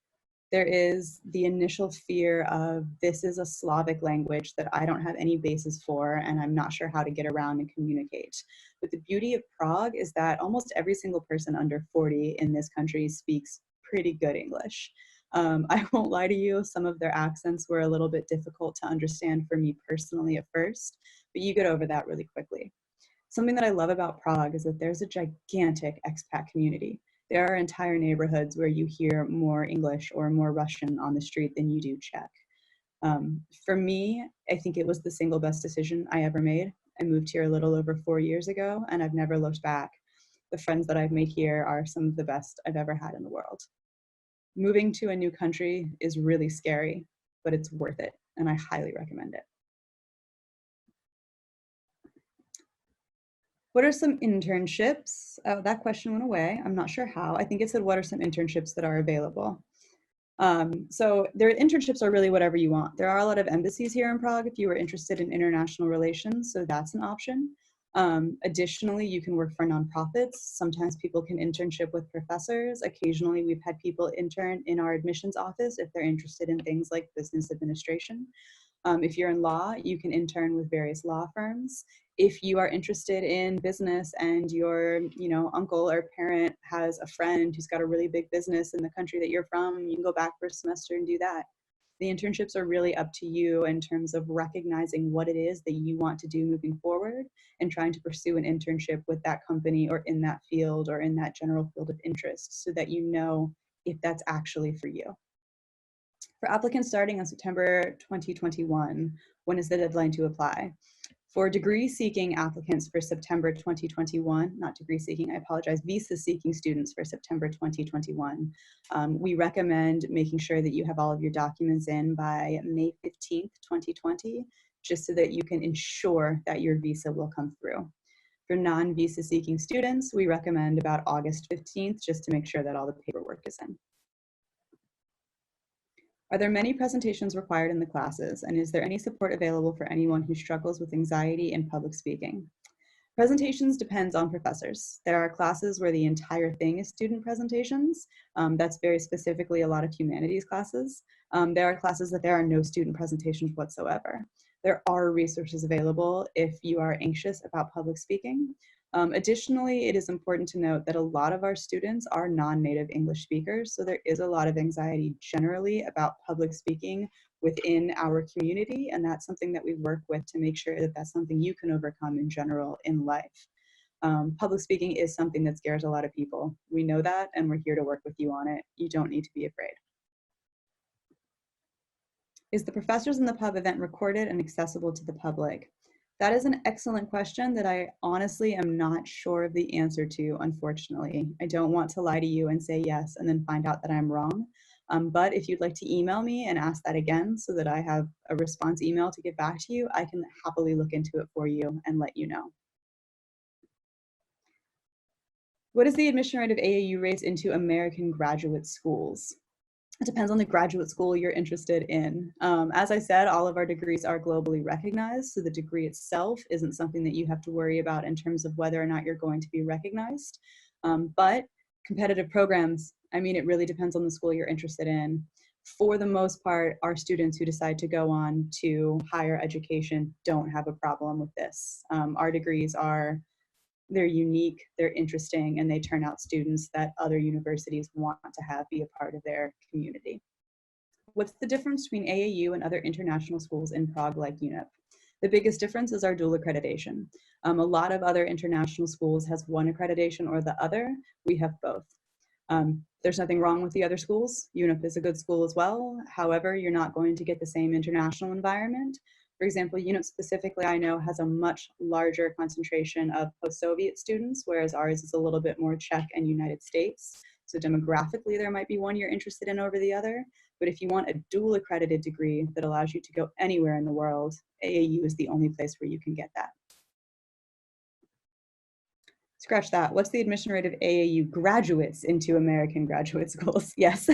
There is the initial fear of this is a Slavic language that I don't have any basis for, and I'm not sure how to get around and communicate. But the beauty of Prague is that almost every single person under 40 in this country speaks pretty good English. I won't lie to you, some of their accents were a little bit difficult to understand for me personally at first, but you get over that really quickly. Something that I love about Prague is that there's a gigantic expat community. There are entire neighborhoods where you hear more English or more Russian on the street than you do Czech. For me, I think it was the single best decision I ever made. I moved here a little over 4 years ago, and I've never looked back. The friends that I've made here are some of the best I've ever had in the world. Moving to a new country is really scary, but it's worth it, and I highly recommend it. What are some internships? Oh, that question went away. I'm not sure how. I think it said, what are some internships that are available? So their internships are really whatever you want. There are a lot of embassies here in Prague if you were interested in international relations, so that's an option. Additionally, you can work for nonprofits. Sometimes people can internship with professors. Occasionally, we've had people intern in our admissions office if they're interested in things like business administration. If you're in law, you can intern with various law firms. If you are interested in business and your, uncle or parent has a friend who's got a really big business in the country that you're from, you can go back for a semester and do that. The internships are really up to you in terms of recognizing what it is that you want to do moving forward and trying to pursue an internship with that company or in that field or in that general field of interest so that you know if that's actually for you. For applicants starting on September 2021, when is the deadline to apply? For degree-seeking applicants for September 2021, not degree-seeking, I apologize, visa-seeking students for September 2021, we recommend making sure that you have all of your documents in by May 15th, 2020, just so that you can ensure that your visa will come through. For non-visa-seeking students, we recommend about August 15th, just to make sure that all the paperwork is in. Are there many presentations required in the classes, and is there any support available for anyone who struggles with anxiety and public speaking? Presentations depends on professors. There are classes where the entire thing is student presentations. That's very specifically a lot of humanities classes. There are classes that there are no student presentations whatsoever. There are resources available if you are anxious about public speaking. Additionally, it is important to note that a lot of our students are non-native English speakers, so there is a lot of anxiety generally about public speaking within our community, and that's something that we work with to make sure that that's something you can overcome in general in life. Public speaking is something that scares a lot of people. We know that, and we're here to work with you on it. You don't need to be afraid. Is the Professors in the Pub event recorded and accessible to the public? That is an excellent question that I honestly am not sure of the answer to, unfortunately. I don't want to lie to you and say yes and then find out that I'm wrong. But if you'd like to email me and ask that again so that I have a response email to get back to you, I can happily look into it for you and let you know. What is the admission rate of AAU rates into American graduate schools? It depends on the graduate school you're interested in. As I said, all of our degrees are globally recognized, so the degree itself isn't something that you have to worry about in terms of whether or not you're going to be recognized. But competitive programs, I mean, it really depends on the school you're interested in. For the most part, our students who decide to go on to higher education don't have a problem with this. Our degrees they're unique, they're interesting, and they turn out students that other universities want to have be a part of their community. What's the difference between AAU and other international schools in Prague like UNIP? The biggest difference is our dual accreditation. A lot of other international schools has one accreditation or the other. We have both. There's nothing wrong with the other schools. UNIP is a good school as well. However, you're not going to get the same international environment. For example, UNIP specifically, I know, has a much larger concentration of post-Soviet students, whereas ours is a little bit more Czech and United States. So demographically, there might be one you're interested in over the other. But if you want a dual accredited degree that allows you to go anywhere in the world, AAU is the only place where you can get that. Scratch that. What's the admission rate of AAU graduates into American graduate schools? Yes,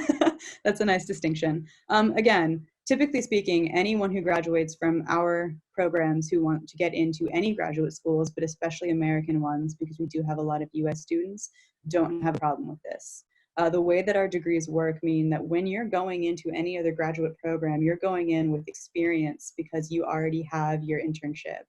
that's a nice distinction. Again, typically speaking, anyone who graduates from our programs who want to get into any graduate schools, but especially American ones, because we do have a lot of US students, don't have a problem with this. The way that our degrees work mean that when you're going into any other graduate program, you're going in with experience because you already have your internship.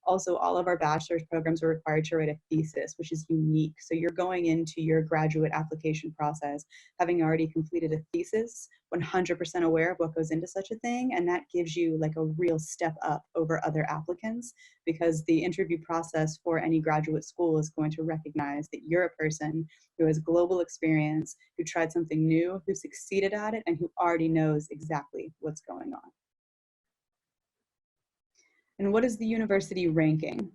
Also, all of our bachelor's programs are required to write a thesis, which is unique. So you're going into your graduate application process having already completed a thesis, 100% aware of what goes into such a thing, and that gives you like a real step up over other applicants, because the interview process for any graduate school is going to recognize that you're a person who has global experience, who tried something new, who succeeded at it, and who already knows exactly what's going on. And what is the university ranking?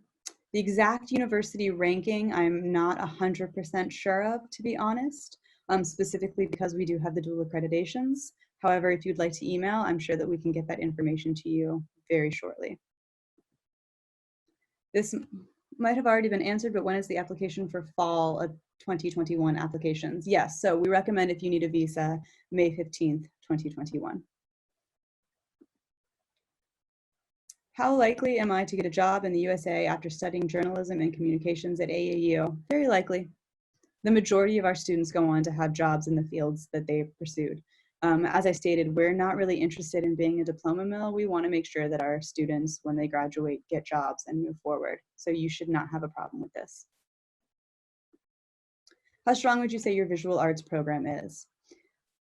The exact university ranking, I'm not 100% sure of, to be honest, specifically because we do have the dual accreditations. However, if you'd like to email, I'm sure that we can get that information to you very shortly. This might have already been answered, but when is the application for fall of 2021 applications? Yes, so we recommend, if you need a visa, May 15th, 2021. How likely am I to get a job in the USA after studying journalism and communications at AAU? Very likely. The majority of our students go on to have jobs in the fields that they've pursued. As I stated, we're not really interested in being a diploma mill. We want to make sure that our students, when they graduate, get jobs and move forward. So you should not have a problem with this. How strong would you say your visual arts program is?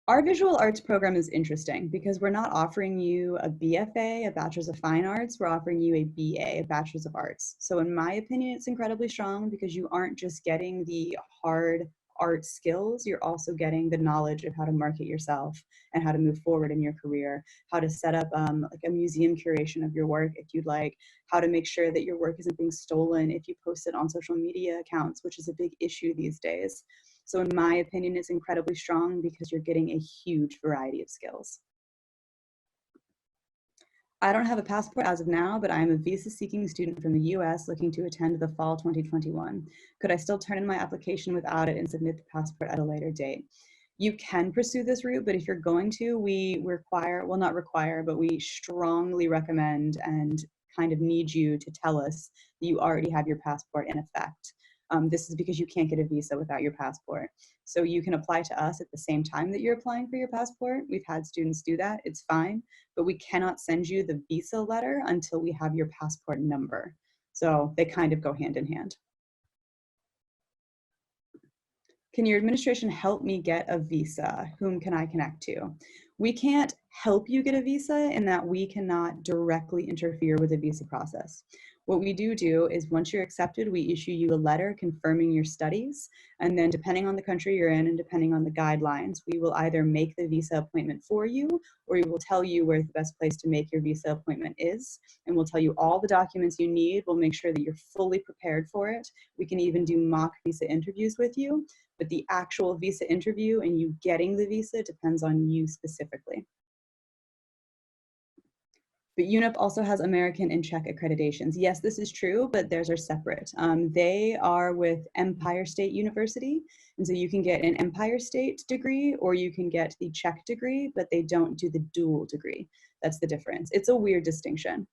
Our visual arts program is interesting because we're not offering you a BFA, a Bachelor's of Fine Arts, we're offering you a BA, a Bachelor's of Arts. So in my opinion, it's incredibly strong because you aren't just getting the hard art skills, you're also getting the knowledge of how to market yourself and how to move forward in your career, how to set up like a museum curation of your work if you'd like, how to make sure that your work isn't being stolen if you post it on social media accounts, which is a big issue these days. So in my opinion, it's incredibly strong because you're getting a huge variety of skills. I don't have a passport as of now, but I am a visa-seeking student from the US looking to attend the fall 2021. Could I still turn in my application without it and submit the passport at a later date? You can pursue this route, but if you're going to, we require, well, not require, but we strongly recommend and kind of need you to tell us that you already have your passport in effect. This is because you can't get a visa without your passport. So you can apply to us at the same time that you're applying for your passport. We've had students do that, it's fine, but we cannot send you the visa letter until we have your passport number. So they kind of go hand in hand. Can your administration help me get a visa? Whom can I connect to? We can't help you get a visa in that we cannot directly interfere with the visa process. What we do is once you're accepted, we issue you a letter confirming your studies. And then depending on the country you're in and depending on the guidelines, we will either make the visa appointment for you, or we will tell you where the best place to make your visa appointment is. And we'll tell you all the documents you need. We'll make sure that you're fully prepared for it. We can even do mock visa interviews with you. But the actual visa interview and you getting the visa depends on you specifically. But UNIP also has American and Czech accreditations. Yes, this is true, but theirs are separate. They are with Empire State University, and so you can get an Empire State degree or you can get the Czech degree, but they don't do the dual degree. That's the difference. It's a weird distinction.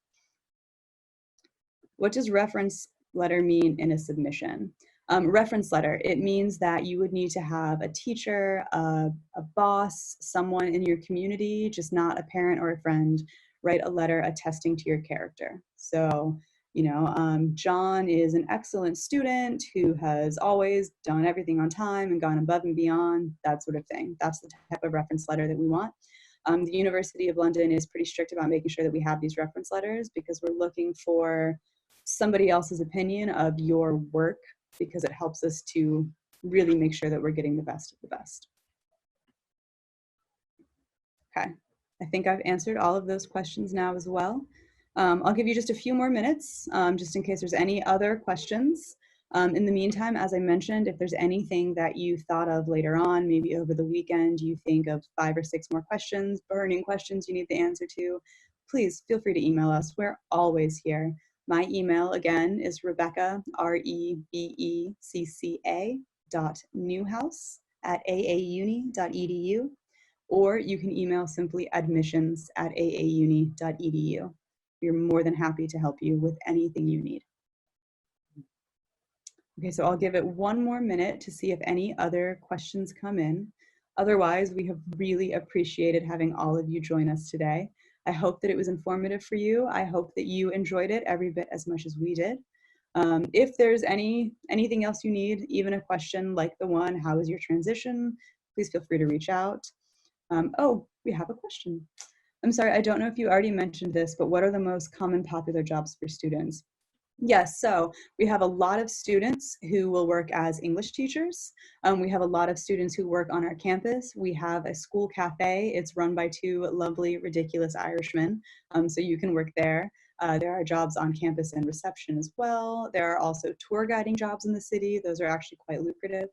What does reference letter mean in a submission? Reference letter, it means that you would need to have a teacher, a boss, someone in your community, just not a parent or a friend, write a letter attesting to your character. So, you know, John is an excellent student who has always done everything on time and gone above and beyond, that sort of thing. That's the type of reference letter that we want. The University of London is pretty strict about making sure that we have these reference letters because we're looking for somebody else's opinion of your work because it helps us to really make sure that we're getting the best of the best. Okay. I think I've answered all of those questions now as well. I'll give you just a few more minutes, just in case there's any other questions. In the meantime, as I mentioned, if there's anything that you thought of later on, maybe over the weekend, you think of 5 or 6 more questions, burning questions you need the answer to, please feel free to email us. We're always here. My email, again, is Rebecca, REBECCA, .newhouse@aauni.edu. Or you can email simply admissions@aauni.edu. We're more than happy to help you with anything you need. Okay, so I'll give it one more minute to see if any other questions come in. Otherwise, we have really appreciated having all of you join us today. I hope that it was informative for you. I hope that you enjoyed it every bit as much as we did. If there's anything else you need, even a question like the one, how was your transition? Please feel free to reach out. Oh, we have a question. I'm sorry, I don't know if you already mentioned this, but what are the most common popular jobs for students? Yes, so we have a lot of students who will work as English teachers. We have a lot of students who work on our campus. We have a school cafe. It's run by two lovely, ridiculous Irishmen, so you can work there. There are jobs on campus and reception as well. There are also tour guiding jobs in the city. Those are actually quite lucrative.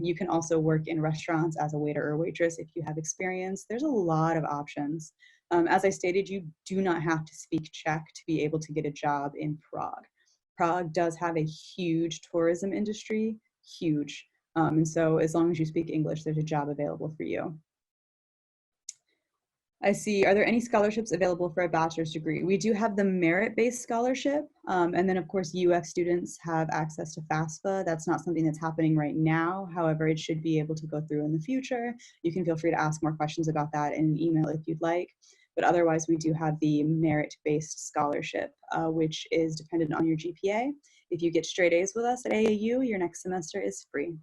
You can also work in restaurants as a waiter or waitress if you have experience. There's a lot of options. As I stated, you do not have to speak Czech to be able to get a job in Prague. Prague does have a huge tourism industry, huge. And so as long as you speak English, there's a job available for you. I see, are there any scholarships available for a bachelor's degree? We do have the merit-based scholarship, and then of course UF students have access to FAFSA. That's not something that's happening right now. However, it should be able to go through in the future. You can feel free to ask more questions about that in an email if you'd like. But otherwise, we do have the merit-based scholarship, which is dependent on your GPA. If you get straight A's with us at AAU, your next semester is free.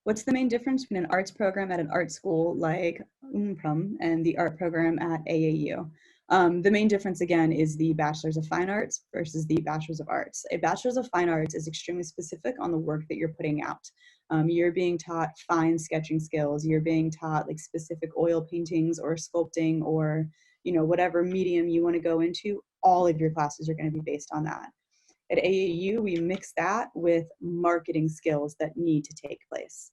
What's the main difference between an arts program at an art school like UMPRUM and the art program at AAU? The main difference, again, is the Bachelor's of Fine Arts versus the Bachelor's of Arts. A Bachelor's of Fine Arts is extremely specific on the work that you're putting out. You're being taught fine sketching skills. You're being taught like specific oil paintings or sculpting or, you know, whatever medium you want to go into. All of your classes are going to be based on that. At AAU, we mix that with marketing skills that need to take place.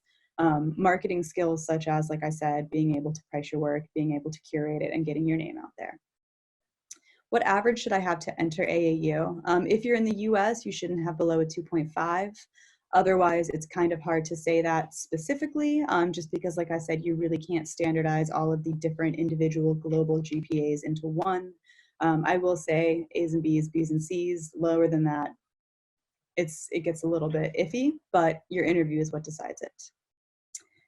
Marketing skills such as, like I said, being able to price your work, being able to curate it, and getting your name out there. What average should I have to enter AAU? If you're in the US, you shouldn't have below a 2.5. Otherwise, it's kind of hard to say that specifically, just because, like I said, you really can't standardize all of the different individual global GPAs into one. I will say A's and B's, B's and C's, lower than that, it gets a little bit iffy, but your interview is what decides it.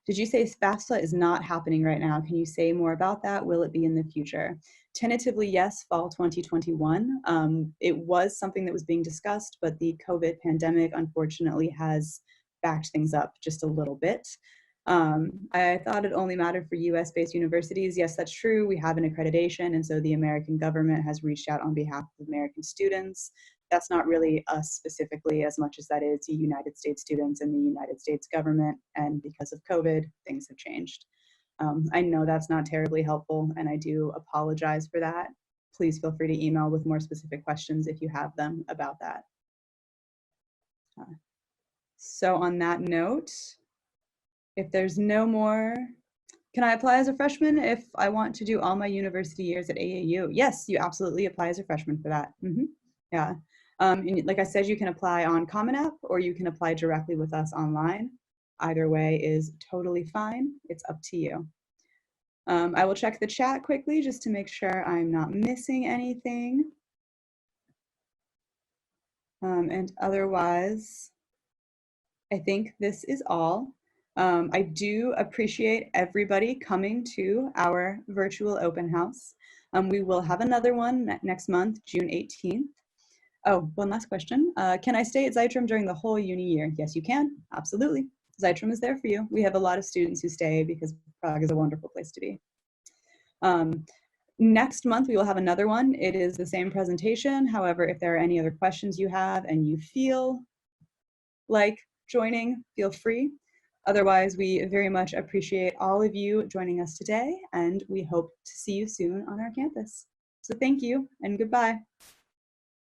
Did you say FAFSA is not happening right now? Can you say more about that? Will it be in the future? Tentatively, yes, fall 2021. It was something that was being discussed, but the COVID pandemic unfortunately has backed things up just a little bit. I thought it only mattered for US-based universities. Yes, that's true. We have an accreditation, and so the American government has reached out on behalf of American students. That's not really us specifically as much as that is the United States students and the United States government, and because of COVID, things have changed. I know that's not terribly helpful, and I do apologize for that. Please feel free to email with more specific questions if you have them about that. So on that note, if there's no more, can I apply as a freshman if I want to do all my university years at AAU? Yes, you absolutely apply as a freshman for that. Yeah. And like I said, you can apply on Common App or you can apply directly with us online. Either way is totally fine. It's up to you. I will check the chat quickly just to make sure I'm not missing anything. And otherwise, I think this is all. I do appreciate everybody coming to our virtual open house. We will have another one next month, June 18th. Oh, one last question. Can I stay at Zeitrim during the whole uni year? Yes, you can. Absolutely. Zeitrim is there for you. We have a lot of students who stay because Prague is a wonderful place to be. Next month, we will have another one. It is the same presentation. However, if there are any other questions you have and you feel like joining, feel free. Otherwise, we very much appreciate all of you joining us today, and we hope to see you soon on our campus. So thank you and goodbye.